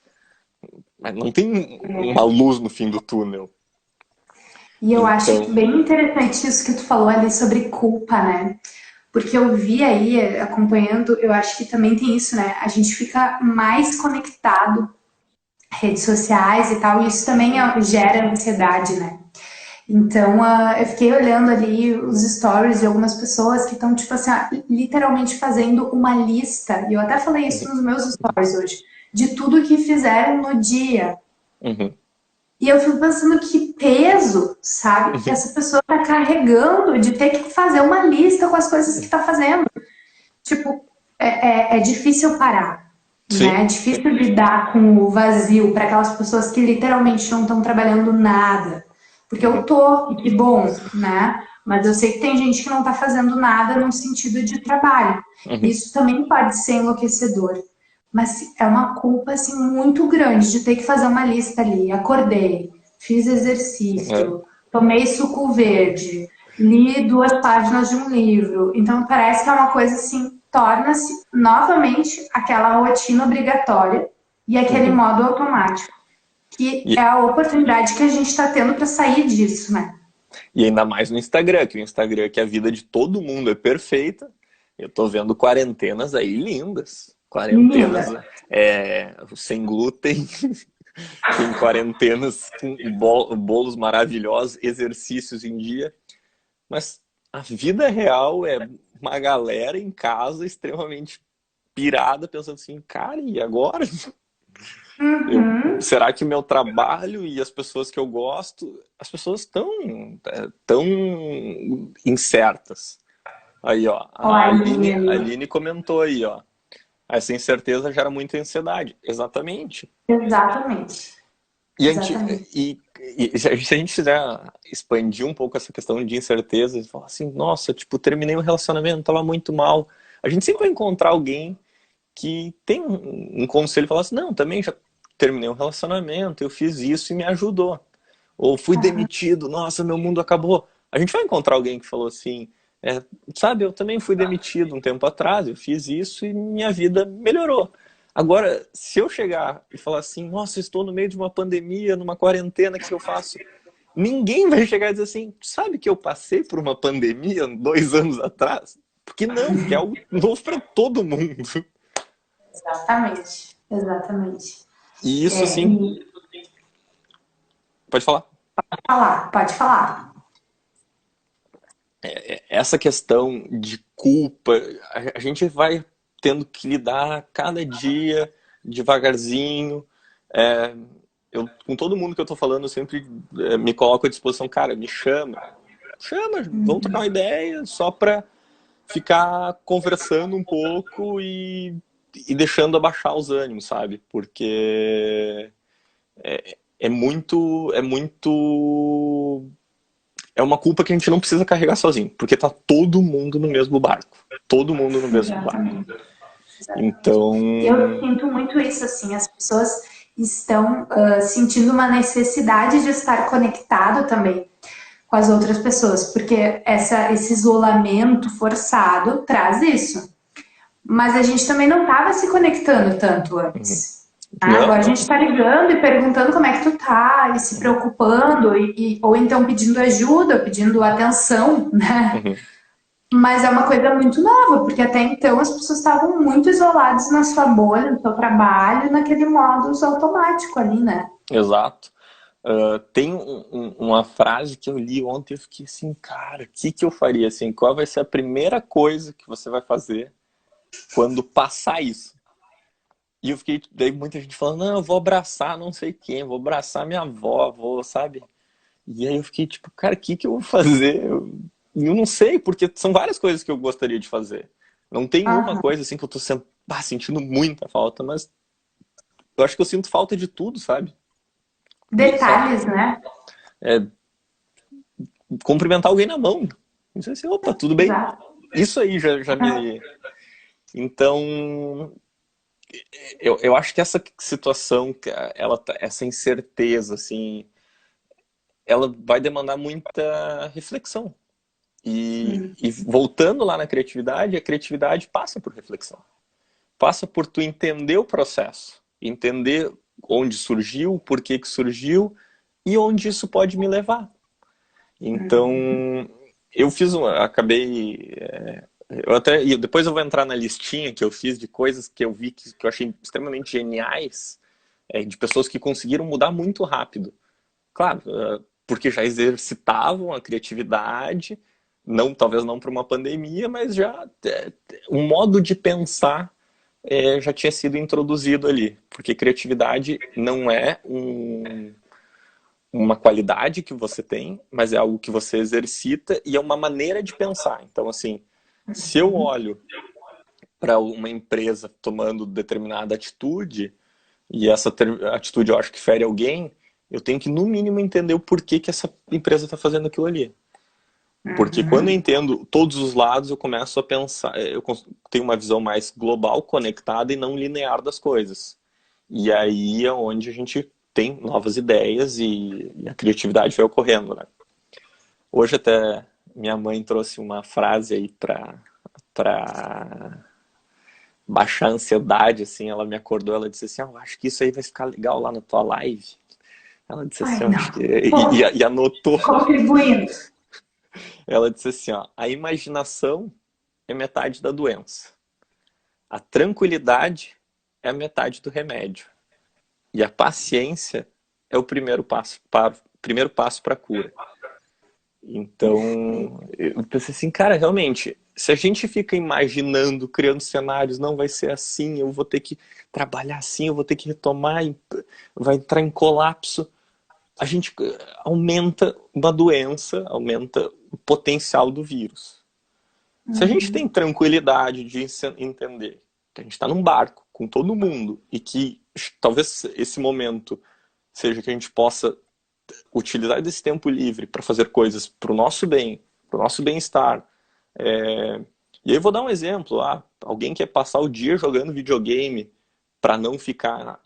mas não tem uma luz no fim do túnel. E eu acho bem interessante isso que tu falou ali sobre culpa, né? Porque eu vi aí, acompanhando, eu acho que também tem isso, né? A gente fica mais conectado, redes sociais e tal, e isso também gera ansiedade, né? Então, eu fiquei olhando ali os stories de algumas pessoas que estão, tipo assim, literalmente fazendo uma lista, e eu até falei isso nos meus stories hoje, de tudo que fizeram no dia. E eu fico pensando que peso, sabe, que essa pessoa tá carregando de ter que fazer uma lista com as coisas que tá fazendo. Tipo, é difícil parar, né? É difícil lidar com o vazio para aquelas pessoas que literalmente não estão trabalhando nada. Porque eu tô, e que bom, né? Mas eu sei que tem gente que não tá fazendo nada no sentido de trabalho. Isso também pode ser enlouquecedor. Mas é uma culpa, assim, muito grande de ter que fazer uma lista ali. Acordei, fiz exercício, tomei suco verde, li 2 páginas de um livro. Então, parece que é uma coisa, assim, torna-se novamente aquela rotina obrigatória e aquele modo automático. Que é a oportunidade que a gente está tendo para sair disso, né? E ainda mais no Instagram, que o Instagram, que a vida de todo mundo é perfeita. Eu tô vendo quarentenas aí lindas. Quarentenas sem glúten, tem quarentenas com bolos maravilhosos, exercícios em dia. Mas a vida real é uma galera em casa extremamente pirada, pensando assim, cara, e agora? Será que o meu trabalho e as pessoas que eu gosto, as pessoas estão tão incertas. Aí, ó, a Aline comentou aí, ó. Essa incerteza gera muita ansiedade. Exatamente. Exatamente. Se a gente quiser expandir um pouco essa questão de incerteza e falar assim, nossa, tipo, terminei um relacionamento, tava muito mal. A gente sempre vai encontrar alguém que tem um conselho e fala assim, não, também já terminei um relacionamento, eu fiz isso e me ajudou. Ou fui demitido, nossa, meu mundo acabou. A gente vai encontrar alguém que falou assim, sabe, eu também fui demitido um tempo atrás, eu fiz isso e minha vida melhorou. Agora, se eu chegar e falar assim, nossa, estou no meio de uma pandemia, numa quarentena, o que eu faço? Ninguém vai chegar e dizer assim, sabe que eu passei por uma pandemia 2 anos atrás? Porque não, porque é algo novo para todo mundo. Exatamente, exatamente. E isso, assim... Pode falar? Pode falar. Essa questão de culpa, a gente vai tendo que lidar cada dia, devagarzinho. Com todo mundo que eu tô falando, eu sempre me coloco à disposição, cara, me chama, vamos trocar uma ideia, só pra ficar conversando um pouco e deixando abaixar os ânimos, sabe? Porque é uma culpa que a gente não precisa carregar sozinho, porque tá todo mundo no mesmo barco. Todo mundo no mesmo barco. Então... Eu sinto muito isso, assim, as pessoas estão sentindo uma necessidade de estar conectado também com as outras pessoas, porque esse isolamento forçado traz isso. Mas a gente também não estava se conectando tanto antes. Agora a gente está ligando e perguntando como é que tu tá, e se preocupando, ou então pedindo ajuda, pedindo atenção, né? Mas é uma coisa muito nova, porque até então as pessoas estavam muito isoladas na sua bolha, no seu trabalho, naquele modus automático ali, né? Exato. Tem uma frase que eu li ontem e eu fiquei assim, cara, o que eu faria? Assim, qual vai ser a primeira coisa que você vai fazer quando passar isso? E eu fiquei, daí muita gente falando, não, eu vou abraçar não sei quem, vou abraçar minha avó, sabe? E aí eu fiquei tipo, cara, o que eu vou fazer? Eu não sei, porque são várias coisas que eu gostaria de fazer. Não tem uma Aham. coisa assim que eu tô sentindo muita falta, mas eu acho que eu sinto falta de tudo, sabe? Sabe? Detalhes, né? É, cumprimentar alguém na mão. Não sei se, opa, tudo bem? Exato. Isso aí já me. Então, eu acho que essa situação, essa incerteza, assim, ela vai demandar muita reflexão. Sim. E voltando lá na criatividade, a criatividade passa por reflexão. Passa por tu entender o processo, entender onde surgiu, por que que surgiu e onde isso pode me levar. Uhum. Então, eu fiz acabei, eu até, e depois eu vou entrar na listinha que eu fiz de coisas que eu vi que eu achei extremamente geniais, de pessoas que conseguiram mudar muito rápido. Claro, porque já exercitavam a criatividade, não, talvez não para uma pandemia, mas já um modo de pensar já tinha sido introduzido ali, porque criatividade não é uma qualidade que você tem, mas é algo que você exercita e é uma maneira de pensar. Então, assim, se eu olho para uma empresa tomando determinada atitude, e essa atitude eu acho que fere alguém, eu tenho que, no mínimo, entender o porquê que essa empresa está fazendo aquilo ali. Porque quando eu Uhum. entendo todos os lados, eu começo a pensar, eu tenho uma visão mais global, conectada e não linear das coisas. E aí é onde a gente tem novas ideias e a criatividade vai ocorrendo, né? Hoje até minha mãe trouxe uma frase aí para baixar a ansiedade, assim, ela me acordou, ela disse assim, acho que isso aí vai ficar legal lá na tua live. Ela disse assim, Ai, acho que... não. Pô, E anotou. contribuindo. Ela disse assim, a imaginação é metade da doença. A tranquilidade é a metade do remédio. E a paciência é o primeiro passo para a cura. Então, Perfeito. eu pensei assim, cara, realmente, se a gente fica imaginando, criando cenários, não vai ser assim, eu vou ter que trabalhar assim, eu vou ter que retomar, vai entrar em colapso, a gente aumenta uma doença, aumenta o potencial do vírus. Se a gente tem Uhum. tranquilidade de entender que a gente está num barco com todo mundo e que talvez esse momento seja que a gente possa utilizar desse tempo livre para fazer coisas para o nosso bem, para o nosso bem-estar. E aí eu vou dar um exemplo. Alguém quer passar o dia jogando videogame para não ficar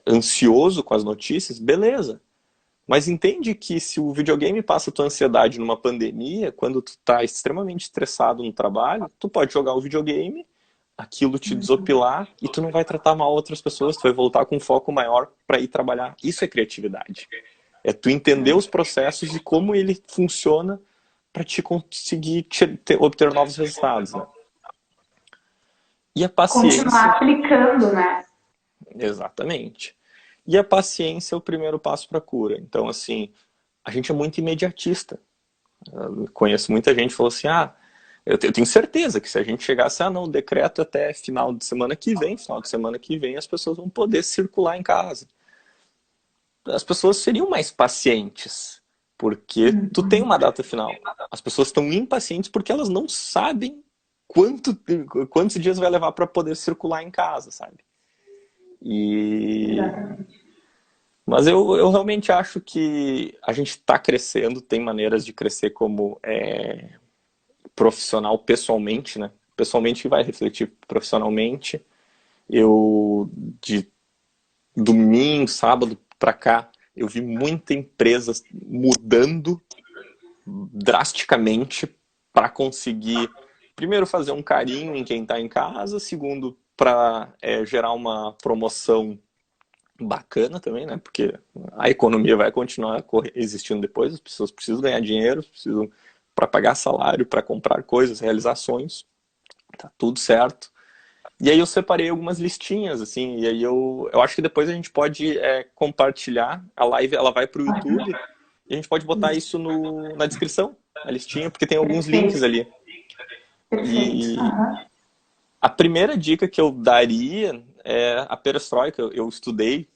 ansioso com as notícias, beleza. Mas entende que se o videogame passa a tua ansiedade numa pandemia, quando tu tá extremamente estressado no trabalho, tu pode jogar o videogame, aquilo te desopilar e tu não vai tratar mal outras pessoas, tu vai voltar com um foco maior para ir trabalhar. Isso é criatividade. É tu entender os processos e como ele funciona para te conseguir obter novos resultados, né? E a Continuar paciência, aplicando, né? exatamente. E a paciência é o primeiro passo para a cura. Então, assim, a gente é muito imediatista. Eu conheço muita gente que falou assim, eu tenho certeza que se a gente chegasse, não, o decreto até final de semana que vem as pessoas vão poder circular em casa. As pessoas seriam mais pacientes, porque tu tem Uhum. uma data final. As pessoas estão impacientes porque elas não sabem quanto, quantos dias vai levar para poder circular em casa, sabe? E Exatamente. mas eu realmente acho que a gente está crescendo, tem maneiras de crescer como profissional pessoalmente, né? Pessoalmente vai refletir profissionalmente. Eu, de domingo, sábado para cá, eu vi muita empresa mudando drasticamente para conseguir, primeiro, fazer um carinho em quem está em casa, segundo, para gerar uma promoção bacana também, né? Porque a economia vai continuar existindo depois, as pessoas precisam ganhar dinheiro, precisam para pagar salário, para comprar coisas, realizar sonhos, tá tudo certo. E aí eu separei algumas listinhas, assim, e aí eu acho que depois a gente pode compartilhar a live, ela vai para o YouTube, e a gente pode botar Isso. isso na descrição, a listinha, porque tem alguns links Perfeito. ali. Perfeito. E Aham. a primeira dica que eu daria é a perestroika. Eu estudei,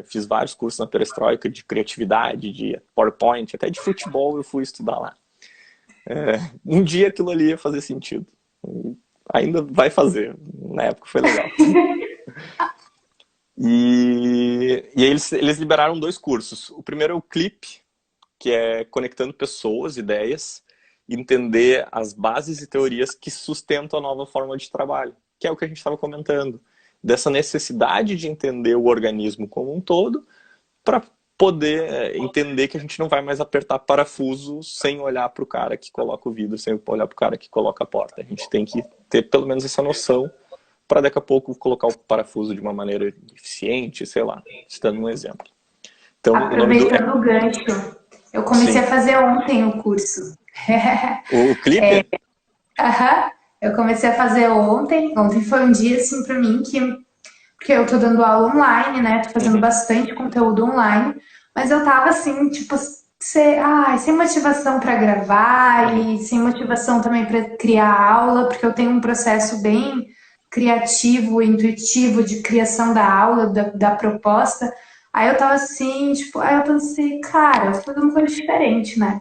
fiz vários cursos na perestroika de criatividade, de PowerPoint, até de futebol eu fui estudar lá. Um dia aquilo ali ia fazer sentido. ainda vai fazer. Na época foi legal. E aí eles liberaram 2 cursos. O primeiro é o Clip, que é conectando pessoas, ideias, e entender as bases e teorias que sustentam a nova forma de trabalho, que é o que a gente estava comentando. Dessa necessidade de entender o organismo como um todo, para poder entender que a gente não vai mais apertar parafuso sem olhar para o cara que coloca o vidro, sem olhar para o cara que coloca a porta. A gente tem que ter pelo menos essa noção para daqui a pouco colocar o parafuso de uma maneira eficiente, sei lá, estando um exemplo. Então, o nome do... Aproveitando o gancho, eu comecei Sim. a fazer ontem o curso. O clipe? Aham. Eu comecei a fazer ontem. Ontem foi um dia assim para mim que porque eu tô dando aula online, né? Tô fazendo Uhum. bastante conteúdo online, mas eu tava assim, tipo, sem motivação para gravar Uhum. e sem motivação também para criar aula, porque eu tenho um processo bem criativo, intuitivo de criação da aula, da proposta. Aí eu tava assim, tipo, aí eu pensei, cara, eu vou fazer uma coisa diferente, né?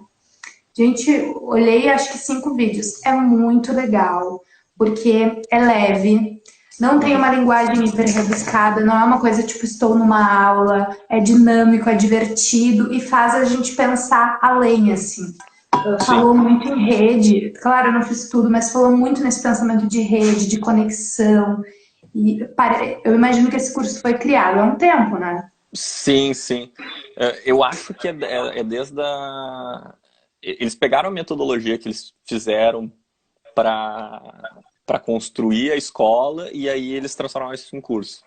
Gente, olhei acho que 5 vídeos. É muito legal, porque é leve, não tem Uhum. uma linguagem hiper rebuscada, não é uma coisa tipo estou numa aula, é dinâmico, é divertido e faz a gente pensar além, assim. Sim. Falou muito em rede, claro, eu não fiz tudo, mas falou muito nesse pensamento de rede, de conexão. E eu imagino que esse curso foi criado há um tempo, né? Sim, sim. Eu acho que é desde a... Eles pegaram a metodologia que eles fizeram para construir a escola e aí eles transformaram isso em curso.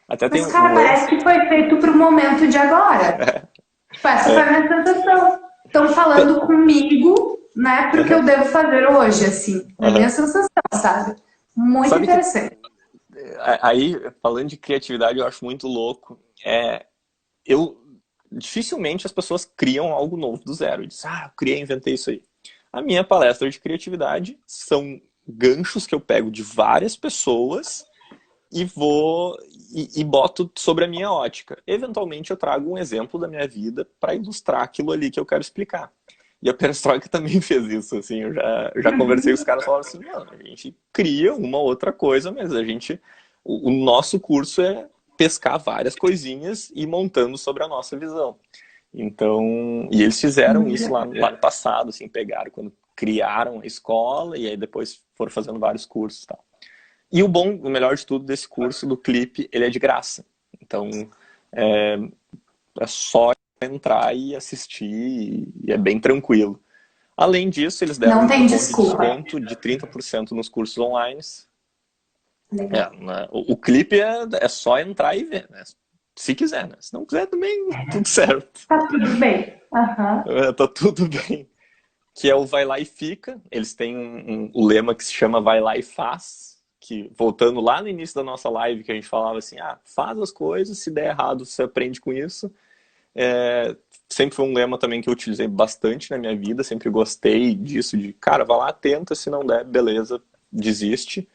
Até tem Mas, um cara, parece lance. que foi feito para o momento de agora. Tipo, essa foi a É, minha sensação. Estão falando comigo, né, porque eu devo fazer hoje, assim. É a minha aham. sensação, sabe? Muito Sabe que interessante. aí, falando de criatividade, eu acho muito louco. Eu dificilmente as pessoas criam algo novo do zero. Dizem, eu criei, inventei isso aí. A minha palestra de criatividade são ganchos que eu pego de várias pessoas e vou e boto sobre a minha ótica. Eventualmente eu trago um exemplo da minha vida para ilustrar aquilo ali que eu quero explicar. E a Perestroika também fez isso, assim, eu já conversei com os caras e falaram assim, mano, a gente cria uma outra coisa, mas o nosso curso é pescar várias coisinhas e montando sobre a nossa visão. Então, e eles fizeram Muito isso legal. lá no passado, assim, pegaram quando criaram a escola e aí depois foram fazendo vários cursos e tal. E o melhor de tudo desse curso, do Clipe, ele é de graça. Então, é só entrar e assistir e é bem tranquilo. Além disso, eles deram Não um tem cupom de desculpa. desconto de 30% nos cursos online. Legal. O Clipe é só entrar e ver, né? Se quiser, né? Se não quiser também, tudo certo. Tá tudo bem. Aham. Tá tudo bem. Que é o vai lá e fica. Eles têm o lema que se chama vai lá e faz, que voltando lá no início da nossa live, que a gente falava assim, faz as coisas, se der errado você aprende com isso. Sempre foi um lema também que eu utilizei bastante na minha vida, sempre gostei disso, de cara, vai lá, tenta, se não der, beleza, desiste,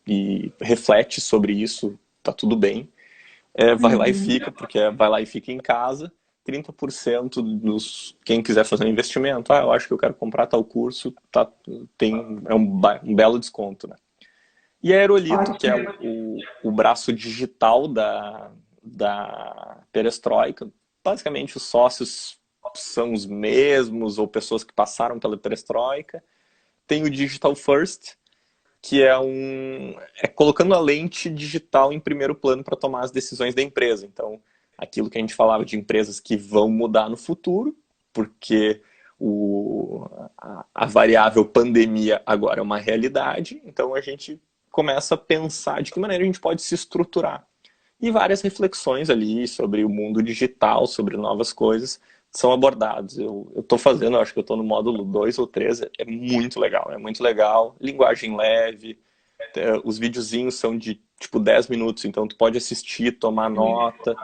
e reflete sobre isso, tá tudo bem. Vai lá e fica, porque vai lá e fica em casa. 30% quem quiser fazer um investimento, eu acho que eu quero comprar tal curso, é um belo desconto, né? E a Aerolito, que é Ótimo. o braço digital da Perestroika, basicamente os sócios são os mesmos, ou pessoas que passaram pela Perestroika. Tem o Digital First, que é colocando a lente digital em primeiro plano para tomar as decisões da empresa. Então, aquilo que a gente falava de empresas que vão mudar no futuro, porque a variável pandemia agora é uma realidade, então a gente começa a pensar de que maneira a gente pode se estruturar. E várias reflexões ali sobre o mundo digital, sobre novas coisas, são abordados. Eu estou fazendo, acho que eu estou no módulo 2 ou 3, é muito legal, é muito legal. Linguagem leve, os videozinhos são de tipo 10 minutos, então tu pode assistir, tomar nota,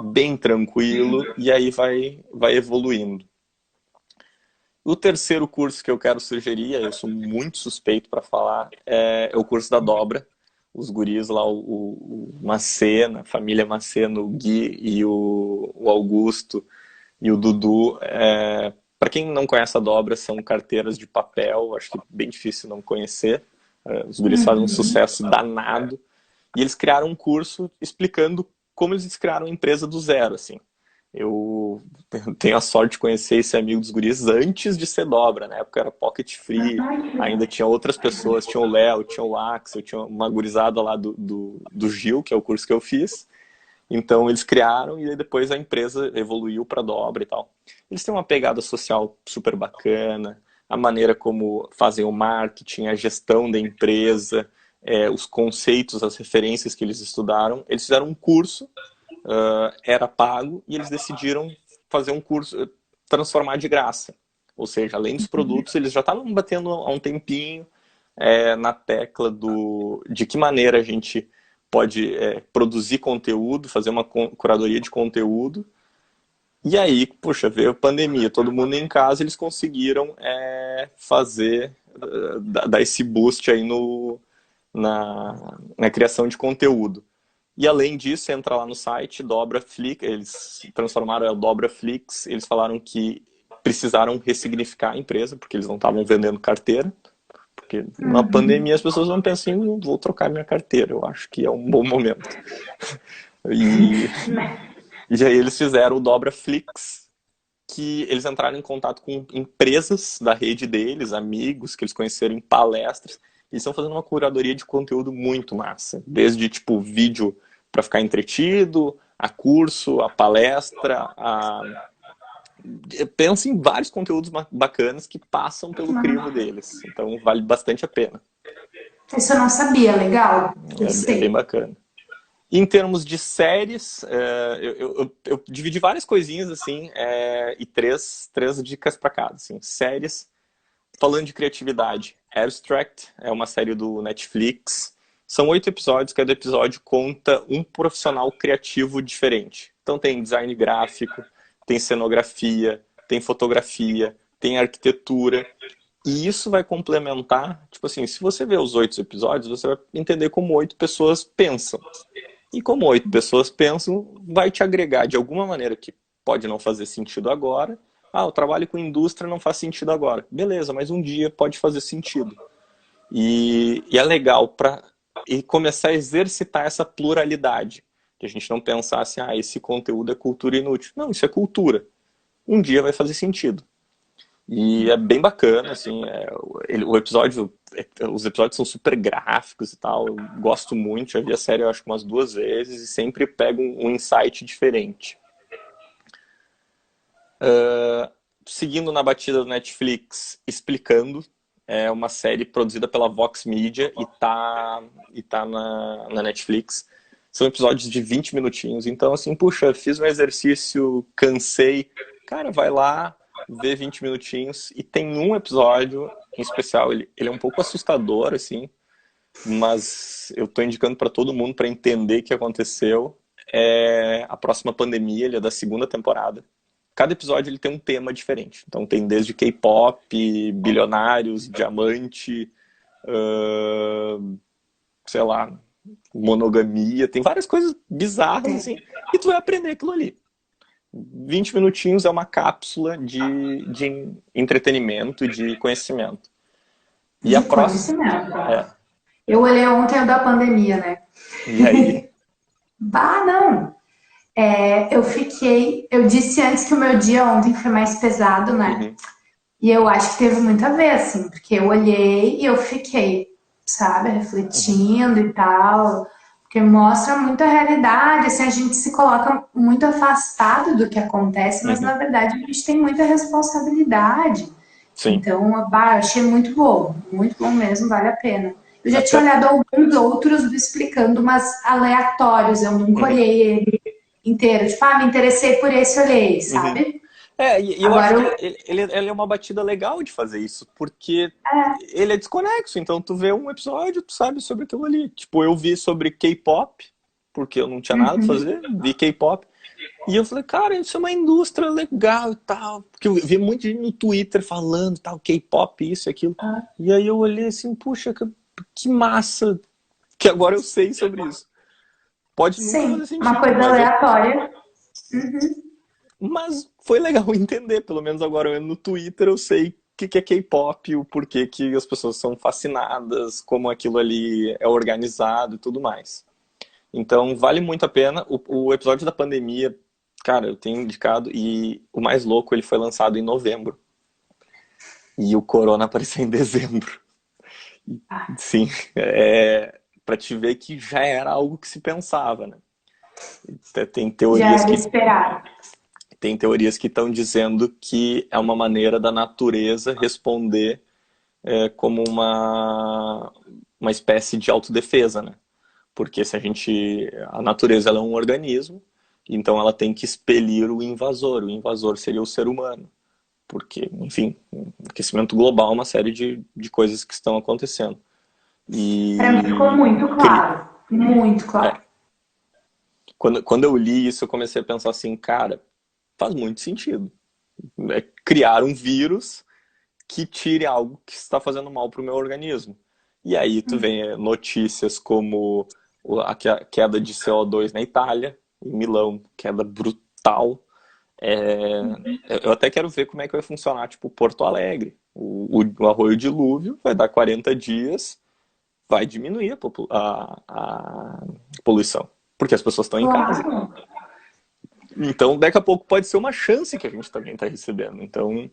bem tranquilo, e aí vai evoluindo. O terceiro curso que eu quero sugerir, eu sou muito suspeito para falar, é o curso da dobra. Os guris lá, o Macena, a família Macena, o Gui e o Augusto e o Dudu. Para quem não conhece a dobra, são carteiras de papel, acho que é bem difícil não conhecer. Os guris fazem um sucesso danado. E eles criaram um curso explicando como eles criaram a empresa do zero, assim. Eu tenho a sorte de conhecer esse amigo dos guris antes de ser Dobra. Na época era Pocket Free, ainda tinha outras pessoas, tinha o Léo, tinha o Axel, tinha uma gurizada lá do Gil, que é o curso que eu fiz. Então eles criaram e depois a empresa evoluiu para Dobra e tal. Eles têm uma pegada social super bacana, a maneira como fazem o marketing, a gestão da empresa, os conceitos, as referências que eles estudaram. Eles fizeram um curso, era pago, e eles decidiram fazer um curso, transformar de graça. Ou seja, além dos produtos, eles já estavam batendo há um tempinho na tecla de que maneira a gente pode produzir conteúdo, fazer uma curadoria de conteúdo. E aí, puxa, veio a pandemia, todo mundo em casa, eles conseguiram fazer, dar esse boost aí na criação de conteúdo. E além disso, entra lá no site, Dobraflix, eles transformaram a Dobraflix, eles falaram que precisaram ressignificar a empresa, porque eles não estavam vendendo carteira. Porque na pandemia as pessoas vão pensar assim, vou trocar minha carteira, eu acho que é um bom momento. E aí eles fizeram o Dobraflix, que eles entraram em contato com empresas da rede deles, amigos que eles conheceram em palestras, e estão fazendo uma curadoria de conteúdo muito massa. Desde tipo vídeo para ficar entretido, a curso, a palestra, pensa em vários conteúdos bacanas que passam pelo crivo deles. Então vale bastante a pena. Isso eu não sabia, legal. É bem bacana. Em termos de séries, eu dividi várias coisinhas assim, e três dicas para cada. Assim. Séries, falando de criatividade. Abstract é uma série do Netflix. São 8 episódios, cada episódio conta um profissional criativo diferente. Então tem design gráfico, tem cenografia, tem fotografia, tem arquitetura. E isso vai complementar, tipo assim, se você ver os 8 episódios, você vai entender como 8 pessoas pensam. E como 8 pessoas pensam, vai te agregar de alguma maneira que pode não fazer sentido agora. O trabalho com indústria não faz sentido agora. Beleza, mas um dia pode fazer sentido. E é legal para começar a exercitar essa pluralidade. Que a gente não pensar assim, esse conteúdo é cultura inútil. Não, isso é cultura. Um dia vai fazer sentido. E é bem bacana, assim, os episódios são super gráficos e tal, eu gosto muito, já vi a série eu acho que umas 2 vezes e sempre pego um insight diferente. Seguindo na batida do Netflix, Explicando, é uma série produzida pela Vox Media e tá na Netflix. São episódios de 20 minutinhos, então assim, puxa, fiz um exercício, cansei, cara, vai lá, vê 20 minutinhos, e tem um episódio em especial, ele é um pouco assustador, assim, mas eu tô indicando para todo mundo para entender o que aconteceu. É a próxima pandemia, ele é da 2ª temporada. Cada episódio ele tem um tema diferente. Então tem desde K-pop, bilionários, diamante, sei lá, monogamia, tem várias coisas bizarras, assim, e tu vai aprender aquilo ali. 20 minutinhos é uma cápsula de entretenimento e de conhecimento. E a próxima... Eu olhei ontem a da pandemia, né? E aí? Não! Eu disse antes que o meu dia ontem foi mais pesado, né? Uhum. E eu acho que teve muito a ver, assim, porque eu olhei e eu fiquei, sabe, refletindo e tal, porque mostra muita realidade, assim, a gente se coloca muito afastado do que acontece, mas na verdade a gente tem muita responsabilidade. Sim. Então, eu achei muito bom mesmo, vale a pena. Eu já tinha olhado alguns outros explicando, mas aleatórios, eu não olhei ele inteiro. Tipo, me interessei por esse, olhei, sabe? E eu acho que ele é uma batida legal de fazer isso, porque ele é desconexo, então tu vê um episódio, tu sabe sobre aquilo ali. Tipo, eu vi sobre K-pop, porque eu não tinha nada pra fazer, vi K-pop, e eu falei, cara, isso é uma indústria legal e tal, porque eu vi muito gente no Twitter falando, tal, K-pop, isso e aquilo, e aí eu olhei assim, puxa, que massa, que agora eu sei sobre isso. Pode nunca fazer sentido. Uma coisa aleatória. Mas foi legal entender, pelo menos agora eu no Twitter eu sei que é K-pop, o porquê que as pessoas são fascinadas, como aquilo ali é organizado e tudo mais. Então, vale muito a pena. O episódio da pandemia, cara, eu tenho indicado, e o mais louco, ele foi lançado em novembro. E o Corona apareceu em dezembro. Sim, para te ver que já era algo que se pensava, né? Tem Já teorias era que esperado. tem teorias que estão dizendo que é uma maneira da natureza responder como uma espécie de autodefesa, né? Porque se a natureza ela é um organismo, então ela tem que expelir o invasor seria o ser humano, porque, enfim, aquecimento global é uma série de coisas que estão acontecendo. Para mim ficou E muito claro. Muito claro. é, quando eu li isso, eu comecei a pensar assim, cara, faz muito sentido. É criar um vírus que tire algo que está fazendo mal para o meu organismo. E aí tu vem notícias como a queda de CO2 na Itália, em Milão, queda brutal. Eu até quero ver como é que vai funcionar, tipo, Porto Alegre. O Arroio Dilúvio vai dar 40 dias, vai diminuir a poluição, porque as pessoas estão em casa. Claro. Então, daqui a pouco pode ser uma chance que a gente também está recebendo. Então,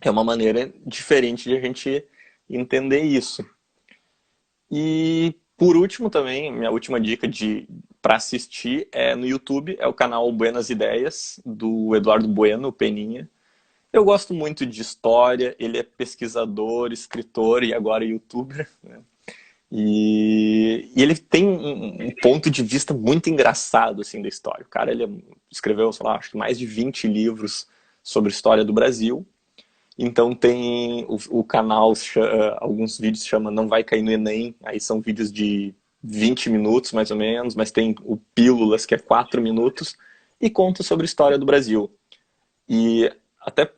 é uma maneira diferente de a gente entender isso. E por último também, minha última dica de para assistir é no YouTube, é o canal Buenas Ideias, do Eduardo Bueno, o Peninha. Eu gosto muito de história, ele é pesquisador, escritor e agora youtuber, né? E ele tem um ponto de vista muito engraçado assim da história. O cara escreveu, sei lá, acho que mais de 20 livros sobre história do Brasil. Então tem o canal, alguns vídeos chama Não Vai Cair no Enem, aí são vídeos de 20 minutos mais ou menos, mas tem o Pílulas, que é 4 minutos, e conta sobre a história do Brasil. E até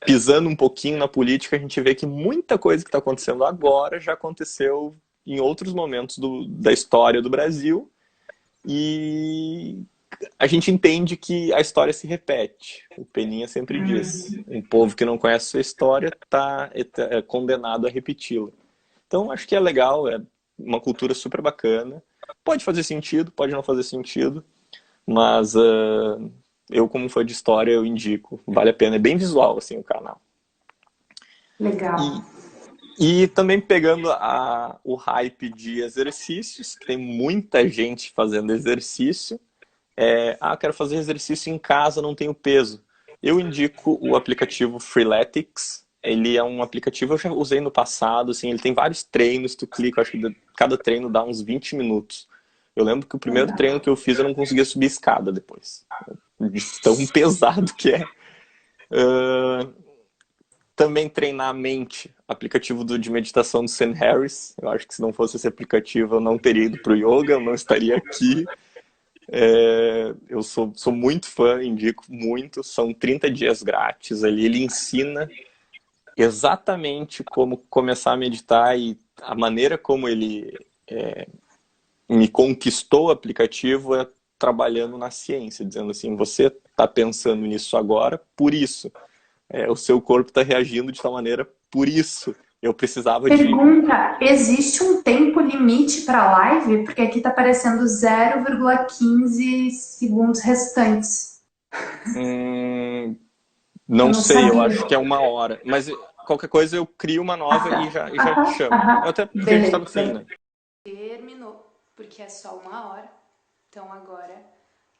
pisando um pouquinho na política, a gente vê que muita coisa que está acontecendo agora já aconteceu em outros momentos da história do Brasil, e a gente entende que a história se repete. O Peninha sempre diz: um povo que não conhece sua história está condenado a repeti-la. Então, acho que é legal, é uma cultura super bacana. Pode fazer sentido, pode não fazer sentido, mas eu, como fã de história, eu indico. Vale a pena, é bem visual assim o canal. Legal. E, e também pegando o hype de exercícios, que tem muita gente fazendo exercício. Quero fazer exercício em casa, não tenho peso. Eu indico o aplicativo Freeletics. Ele é um aplicativo, eu já usei no passado, assim, ele tem vários treinos, tu clica, acho que cada treino dá uns 20 minutos. Eu lembro que o primeiro Legal. treino que eu fiz, eu não conseguia subir escada depois. De tão pesado que é. Uh, Também treinar a mente, aplicativo de meditação do Sam Harris. Eu acho que se não fosse esse aplicativo, eu não teria ido pro yoga, eu não estaria aqui. Eu sou muito fã, indico muito. São 30 dias grátis ali. Ele ensina exatamente como começar a meditar e a maneira como ele me conquistou o aplicativo é trabalhando na ciência, dizendo assim, você está pensando nisso agora, por isso. O seu corpo está reagindo de tal maneira, por isso. Eu precisava de Pergunta: existe um tempo limite para live? Porque aqui está aparecendo 0,15 segundos restantes. hum, Eu não não sei, eu sabia. acho que é 1 hora. Mas qualquer coisa eu crio uma Ah, nova tá. e já te Aham, chamo. aham. Até porque a gente tá no fim, Beleza. né? Terminou, porque é só 1 hora. Então agora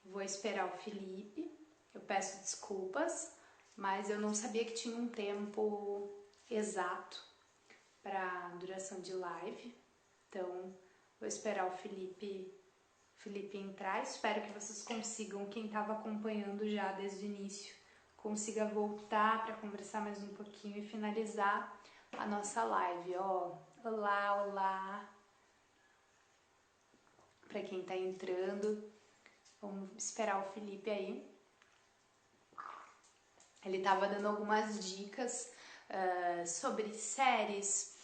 vou esperar o Felipe. Eu peço desculpas, mas eu não sabia que tinha um tempo exato para duração de live. Então vou esperar o Felipe entrar. Espero que vocês consigam, quem estava acompanhando já desde o início, consiga voltar para conversar mais um pouquinho e finalizar a nossa live. Olá, olá. Para quem está entrando, vamos esperar o Felipe aí. Ele estava dando algumas dicas sobre séries,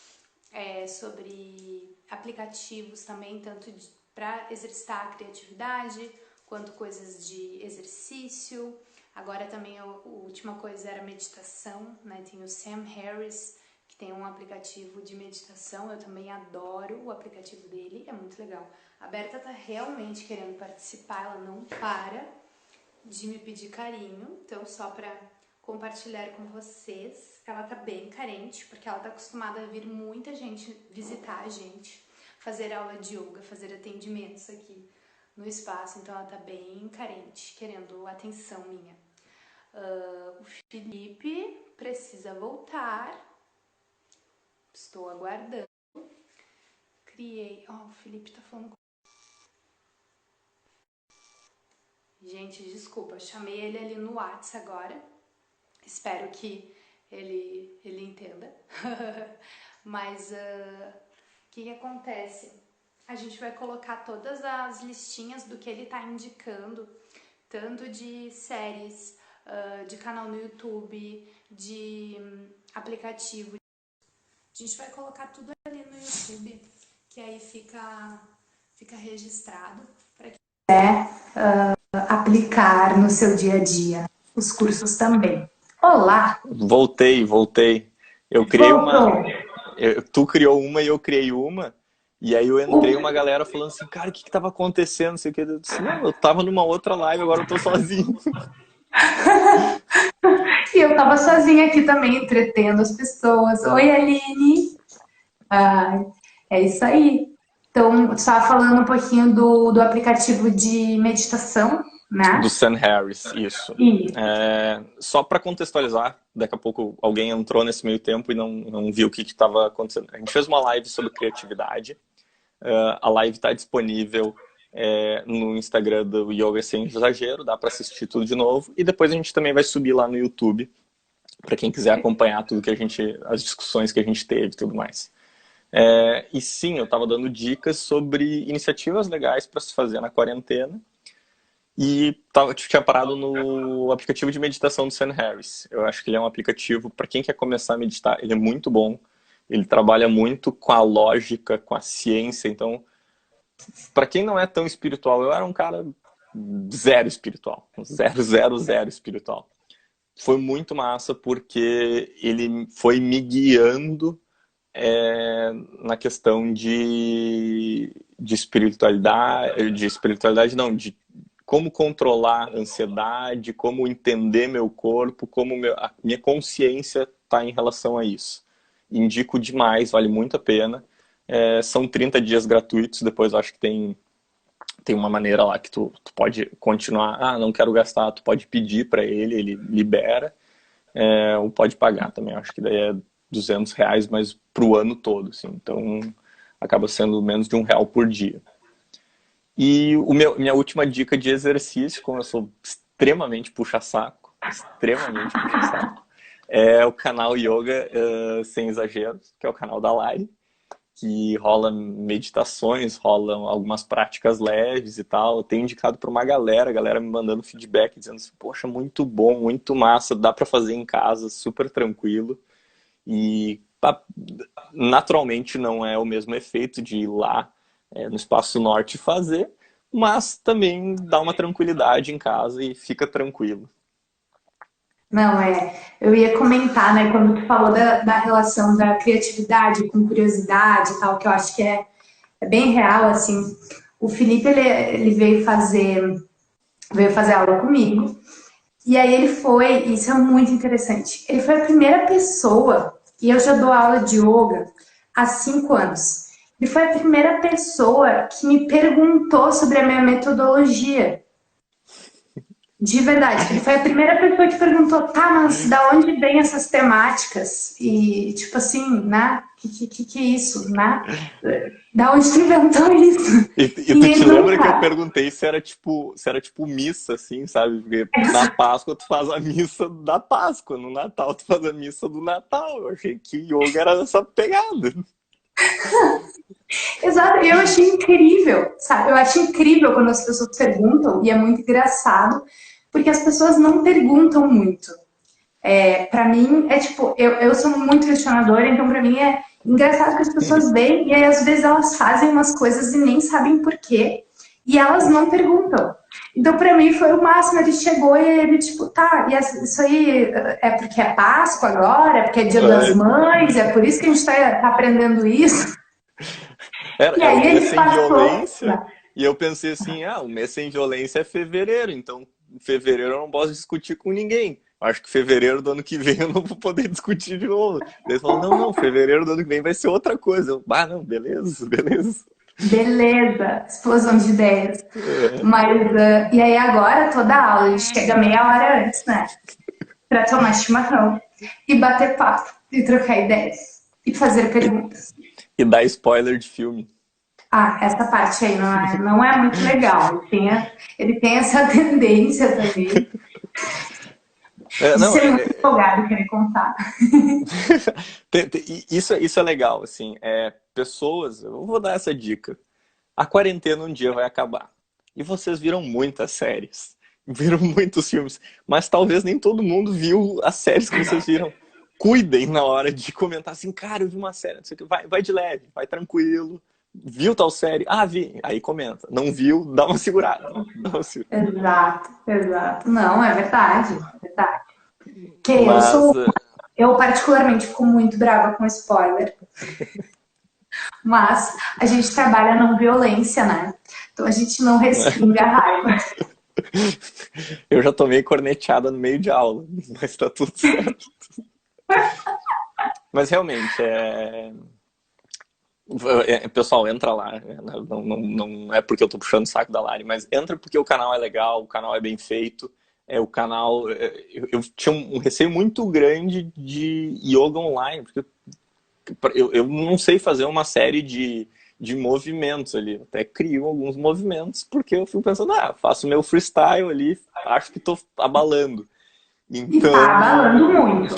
sobre aplicativos também, tanto para exercitar a criatividade, quanto coisas de exercício, Agora também a última coisa era meditação, né? Tem o Sam Harris, que tem um aplicativo de meditação. Eu também adoro o aplicativo dele, é muito legal. A Berta tá realmente querendo participar, ela não para de me pedir carinho. Então, só pra compartilhar com vocês, ela tá bem carente, porque ela tá acostumada a vir muita gente visitar a gente, fazer aula de yoga, fazer atendimentos aqui no espaço. Então ela tá bem carente, querendo atenção minha. O Felipe precisa voltar. Estou aguardando. Criei... Ó, o Felipe tá falando... Gente, desculpa, eu chamei ele ali no WhatsApp agora. Espero que ele entenda. Mas o que acontece? A gente vai colocar todas as listinhas do que ele tá indicando, tanto de séries, de canal no YouTube, de aplicativo. A gente vai colocar tudo ali no YouTube, que aí fica registrado para quem quiser aplicar no seu dia a dia. Os cursos também. Olá! Voltei. Eu criei tu criou uma e eu criei uma. E aí eu entrei uma galera falando assim, cara, o que tava acontecendo? Não sei o que. Eu disse, não, eu tava numa outra live, agora eu tô sozinho. E eu tava sozinha aqui também, entretendo as pessoas. Oi, Aline! É isso aí. Então, eu estava falando um pouquinho do aplicativo de meditação, né? Do Sam Harris, isso. Só para contextualizar, daqui a pouco alguém entrou nesse meio tempo e não viu o que estava acontecendo. A gente fez uma live sobre criatividade. A live está disponível no Instagram do Yoga Sem Exagero, dá para assistir tudo de novo. E depois a gente também vai subir lá no YouTube, para quem quiser acompanhar tudo que as discussões que a gente teve e tudo mais. E sim, eu estava dando dicas sobre iniciativas legais para se fazer na quarentena. E tinha parado no aplicativo de meditação do Sam Harris. Eu acho que ele é um aplicativo, para quem quer começar a meditar, ele é muito bom. Ele trabalha muito com a lógica, com a ciência. Então, para quem não é tão espiritual, eu era um cara zero espiritual. Zero espiritual. Foi muito massa porque ele foi me guiando na questão de espiritualidade não, de como controlar a ansiedade, como entender meu corpo, como a minha consciência está em relação a isso. Indico demais, vale muito a pena. São 30 dias gratuitos, depois eu acho que tem uma maneira lá que tu pode continuar. Não quero gastar, tu pode pedir para ele libera. Ou pode pagar também, eu acho que daí é R$200, mas para o ano todo, assim. Então acaba sendo menos de R$1 por dia. E minha última dica de exercício, como eu sou extremamente puxa-saco, é o canal Yoga Sem Exageros, que é o canal da Lari, que rola meditações, rolam algumas práticas leves e tal. Eu tenho indicado para uma galera, a galera me mandando feedback, dizendo assim, poxa, muito bom, muito massa, dá para fazer em casa, super tranquilo. E naturalmente não é o mesmo efeito de ir lá no Espaço Norte fazer, mas também dá uma tranquilidade em casa e fica tranquilo. Não, eu ia comentar, né, quando tu falou da relação da criatividade com curiosidade e tal, que eu acho que é bem real, assim. O Felipe, ele veio fazer aula comigo, e aí ele foi, isso é muito interessante, ele foi a primeira pessoa, e eu já dou aula de yoga há 5 anos, ele foi a primeira pessoa que me perguntou sobre a minha metodologia. De verdade, ele foi a primeira pessoa que perguntou, tá, mas da onde vem essas temáticas? E, tipo assim, né? Que é isso, né? Da onde tu inventou isso? E tu te lembra que eu perguntei se era tipo missa, assim, sabe? Porque na Páscoa tu faz a missa da Páscoa, no Natal tu faz a missa do Natal. Eu achei que yoga era essa pegada. Exato, eu achei incrível, sabe? Eu acho incrível quando as pessoas perguntam, e é muito engraçado, porque as pessoas não perguntam muito. Pra mim, tipo, eu sou muito questionadora, então pra mim é engraçado que as pessoas veem, e aí às vezes elas fazem umas coisas e nem sabem por quê, e elas não perguntam. Então, pra mim, foi o máximo. Ele chegou e ele, tipo, tá, e isso aí é porque é Páscoa agora, é porque é Dia das É, Mães, é por isso que a gente tá aprendendo isso. E era aí o mês ele sem passou. violência, e eu pensei assim, o mês sem violência é fevereiro, então em fevereiro eu não posso discutir com ninguém. Acho que fevereiro do ano que vem eu não vou poder discutir de novo. Daí ele falou, não, não, fevereiro do ano que vem vai ser outra coisa. Eu, não, beleza, beleza. Beleza, explosão de ideias. É. Mas, e aí agora, toda aula, ele chega meia hora antes, né? Pra tomar chimarrão e bater papo, e trocar ideias, e fazer E, perguntas. e dar spoiler de filme. Ah, essa parte aí não é muito legal. Ele tem essa tendência também É, de não, ser muito empolgado e querer contar. isso é legal, assim, pessoas, eu vou dar essa dica. A quarentena um dia vai acabar. E vocês viram muitas séries, viram muitos filmes, mas talvez nem todo mundo viu as séries que vocês viram. Cuidem na hora de comentar assim, cara, eu vi uma série, não sei o que. Vai de leve, vai tranquilo. Viu tal série? Ah, vi. Aí comenta. Não viu, dá uma segurada. Dá uma segurada. Exato, exato. Não, é verdade, é verdade. Que Mas, eu particularmente fico muito brava com spoiler, mas a gente trabalha não violência, né? Então a gente não respinga a raiva. eu já tomei corneteada no meio de aula, mas tá tudo certo. Mas realmente, pessoal, entra lá. Não é porque eu tô puxando o saco da Lari, mas entra porque o canal é legal, o canal é bem feito. O canal. Eu tinha um receio muito grande de yoga online, porque eu não sei fazer uma série de movimentos ali. Eu até crio alguns movimentos, porque eu fico pensando, faço meu freestyle ali, acho que tô abalando. E tá Então, abalando muito.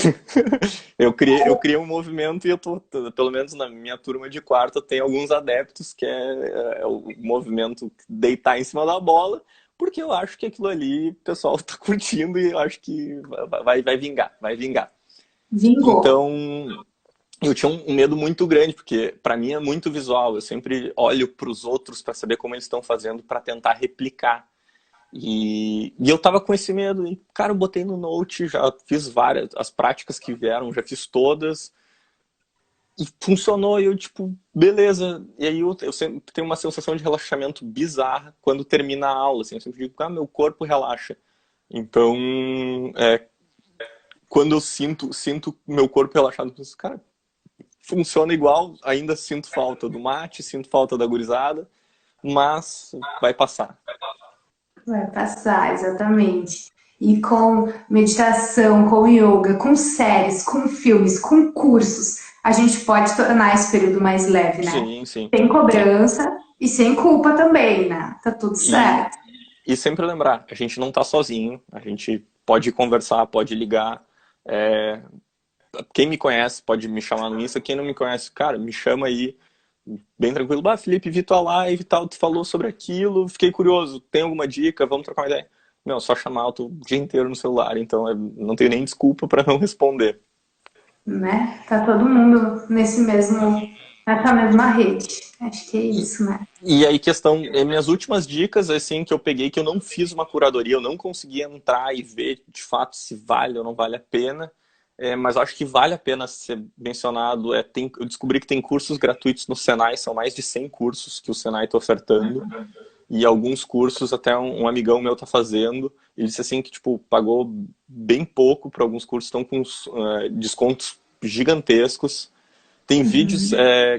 eu criei um movimento e eu tô, pelo menos na minha turma de quarta, tem alguns adeptos que é o movimento deitar em cima da bola, porque eu acho que aquilo ali o pessoal tá curtindo e eu acho que vai vingar, vai vingar. Vingou. Então, eu tinha um medo muito grande, porque para mim é muito visual, eu sempre olho para os outros para saber como eles estão fazendo para tentar replicar. E eu tava com esse medo, e cara, eu botei no Note, já fiz várias, as práticas que vieram, já fiz todas, e funcionou, e eu tipo, beleza. E aí eu sempre tenho uma sensação de relaxamento bizarra quando termina a aula, assim, eu sempre digo, meu corpo relaxa. Então, quando eu sinto meu corpo relaxado, eu penso, cara, funciona igual, ainda sinto falta do mate, sinto falta da gurizada, mas vai passar. Vai passar, exatamente. E com meditação, com yoga, com séries, com filmes, com cursos, a gente pode tornar esse período mais leve, né? Sim, sim, Sem sim. cobrança e sem culpa também, né? Tá tudo E, certo. e sempre lembrar, a gente não tá sozinho, a gente pode conversar, pode ligar. É, quem me conhece pode me chamar no Insta, quem não me conhece, cara, me chama aí, bem tranquilo. Felipe, vi tua live e tal, tu falou sobre aquilo, fiquei curioso, tem alguma dica? Vamos trocar uma ideia? Meu, só chamar, eu tô o dia inteiro no celular, então não tenho nem desculpa para não responder. Né? Tá todo mundo nessa mesma rede. Acho que é isso, né? E aí, minhas últimas dicas, assim, que eu peguei, que eu não fiz uma curadoria, eu não consegui entrar e ver de fato se vale ou não vale a pena, mas eu acho que vale a pena ser mencionado. Eu descobri que tem cursos gratuitos no Senai, são mais de 100 cursos que o Senai está ofertando, e alguns cursos até um amigão meu está fazendo. Ele disse assim que tipo, pagou bem pouco para alguns cursos, estão com descontos gigantescos. Tem vídeos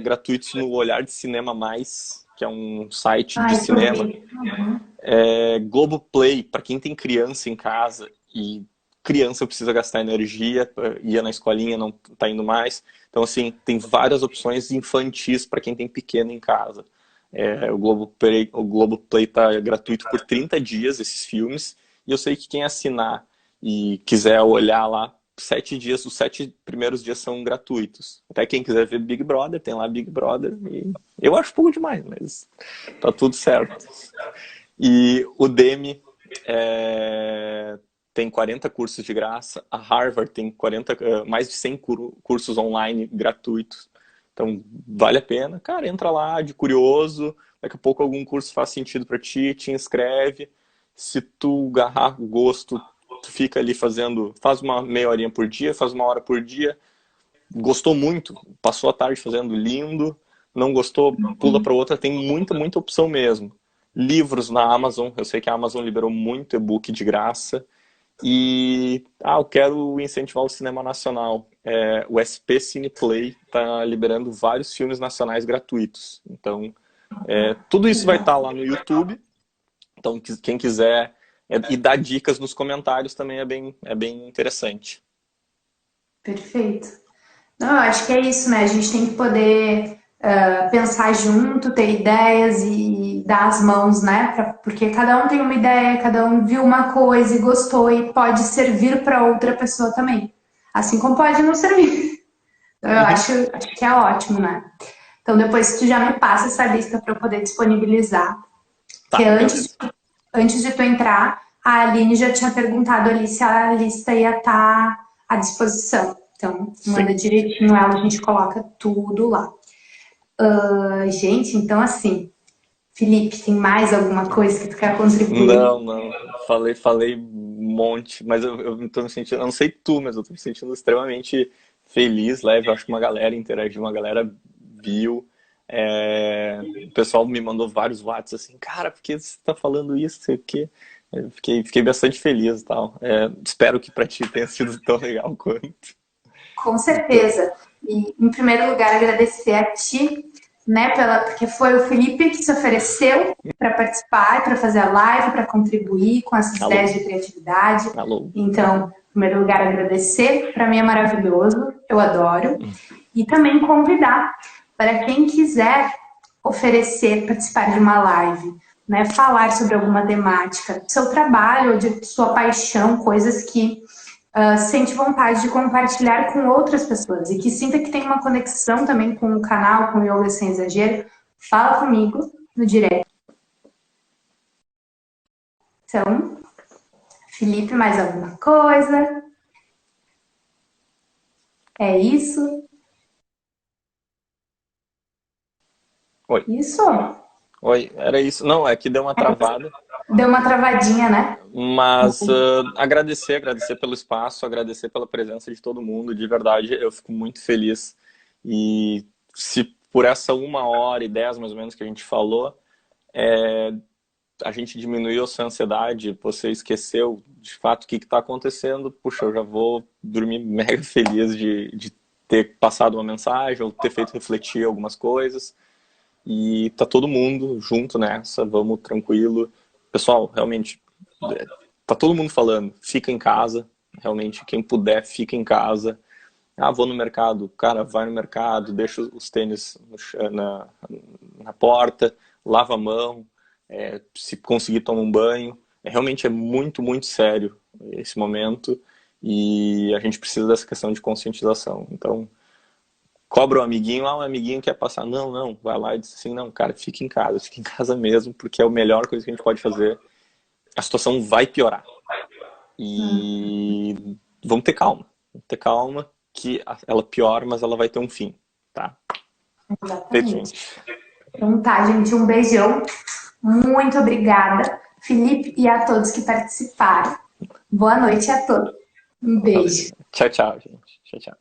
gratuitos no Olhar de Cinema Mais, que é um site de Ai, que eu cinema. vi. Uhum. Globoplay, para quem tem criança em casa e criança precisa gastar energia, ia na escolinha, não tá indo mais. Então, assim, tem várias opções infantis para quem tem pequeno em casa. O Globoplay tá gratuito por 30 dias, esses filmes. E eu sei que quem assinar e quiser olhar lá, 7 dias, os 7 primeiros dias são gratuitos. Até quem quiser ver Big Brother, tem lá Big Brother. E eu acho pouco demais, mas tá tudo certo. E o Demi tem 40 cursos de graça. A Harvard tem mais de 100 cursos online gratuitos. Então, vale a pena. Cara, entra lá de curioso. Daqui a pouco algum curso faz sentido para ti, te inscreve. Se tu agarrar gosto, tu fica ali fazendo, faz uma meia horinha por dia, faz uma hora por dia, gostou muito, passou a tarde fazendo, lindo, não gostou, pula para outra, tem muita, muita opção mesmo. Livros na Amazon, eu sei que a Amazon liberou muito e-book de graça. E eu quero incentivar o cinema nacional. O SP Cineplay está liberando vários filmes nacionais gratuitos. Então, tudo isso vai estar lá no YouTube. Então, quem quiser e dar dicas nos comentários também é bem interessante. Perfeito. Não, eu acho que é isso, né? A gente tem que poder pensar junto, ter ideias e dar as mãos, né? Porque cada um tem uma ideia, cada um viu uma coisa e gostou e pode servir para outra pessoa também. Assim como pode não servir. Então, eu acho que é ótimo, né? Então, depois tu já me passa essa lista para eu poder disponibilizar. Tá, Porque antes de tu entrar, a Aline já tinha perguntado ali se a lista ia estar à disposição. Então, manda direitinho ela, a gente coloca tudo lá. Gente, então assim, Felipe, tem mais alguma coisa que tu quer contribuir? Não. Falei um monte, mas eu tô me sentindo, eu não sei tu, mas eu tô me sentindo extremamente feliz, leve. Eu acho que uma galera interagiu, uma galera viu. O pessoal me mandou vários WhatsApp assim, cara, por que você tá falando isso? Sei o quê. Eu fiquei bastante feliz e tal. Espero que pra ti tenha sido tão legal quanto. Com certeza. E, em primeiro lugar, agradecer a ti, né, porque foi o Felipe que se ofereceu para participar, para fazer a live, para contribuir com essas ideias de criatividade. Alô. Então, em primeiro lugar, agradecer. Para mim é maravilhoso, eu adoro. E também convidar para quem quiser oferecer, participar de uma live, né, falar sobre alguma temática, seu trabalho ou de sua paixão, coisas que sente vontade de compartilhar com outras pessoas e que sinta que tem uma conexão também com o canal, com o Yoga Sem Exagero, fala comigo no direct. Então, Felipe, mais alguma coisa? É isso? Oi. Isso? Oi, era isso. Não, é que deu uma travada. Deu uma travadinha, né? Mas agradecer pelo espaço, agradecer pela presença de todo mundo, de verdade, eu fico muito feliz. E se por essa 1h10 mais ou menos que a gente falou, a gente diminuiu a sua ansiedade, você esqueceu de fato o que está acontecendo, puxa, eu já vou dormir mega feliz de ter passado uma mensagem ou ter feito refletir algumas coisas. E tá todo mundo junto nessa, vamos tranquilo. Pessoal, realmente, tá todo mundo falando, fica em casa, realmente, quem puder, fica em casa. Vou no mercado, cara, vai no mercado, deixa os tênis na porta, lava a mão, se conseguir tomar um banho. Realmente é muito, muito sério esse momento e a gente precisa dessa questão de conscientização. Então, cobra o amiguinho, um amiguinho quer passar. Não, vai lá e diz assim, não, cara, fica em casa mesmo, porque é a melhor coisa que a gente pode fazer. A situação vai piorar. E vamos ter calma, que ela piora, mas ela vai ter um fim, tá? Feito, gente. Então tá, gente, um beijão. Muito obrigada, Felipe, e a todos que participaram. Boa noite a todos. Um beijo. Tchau, gente. Tchau.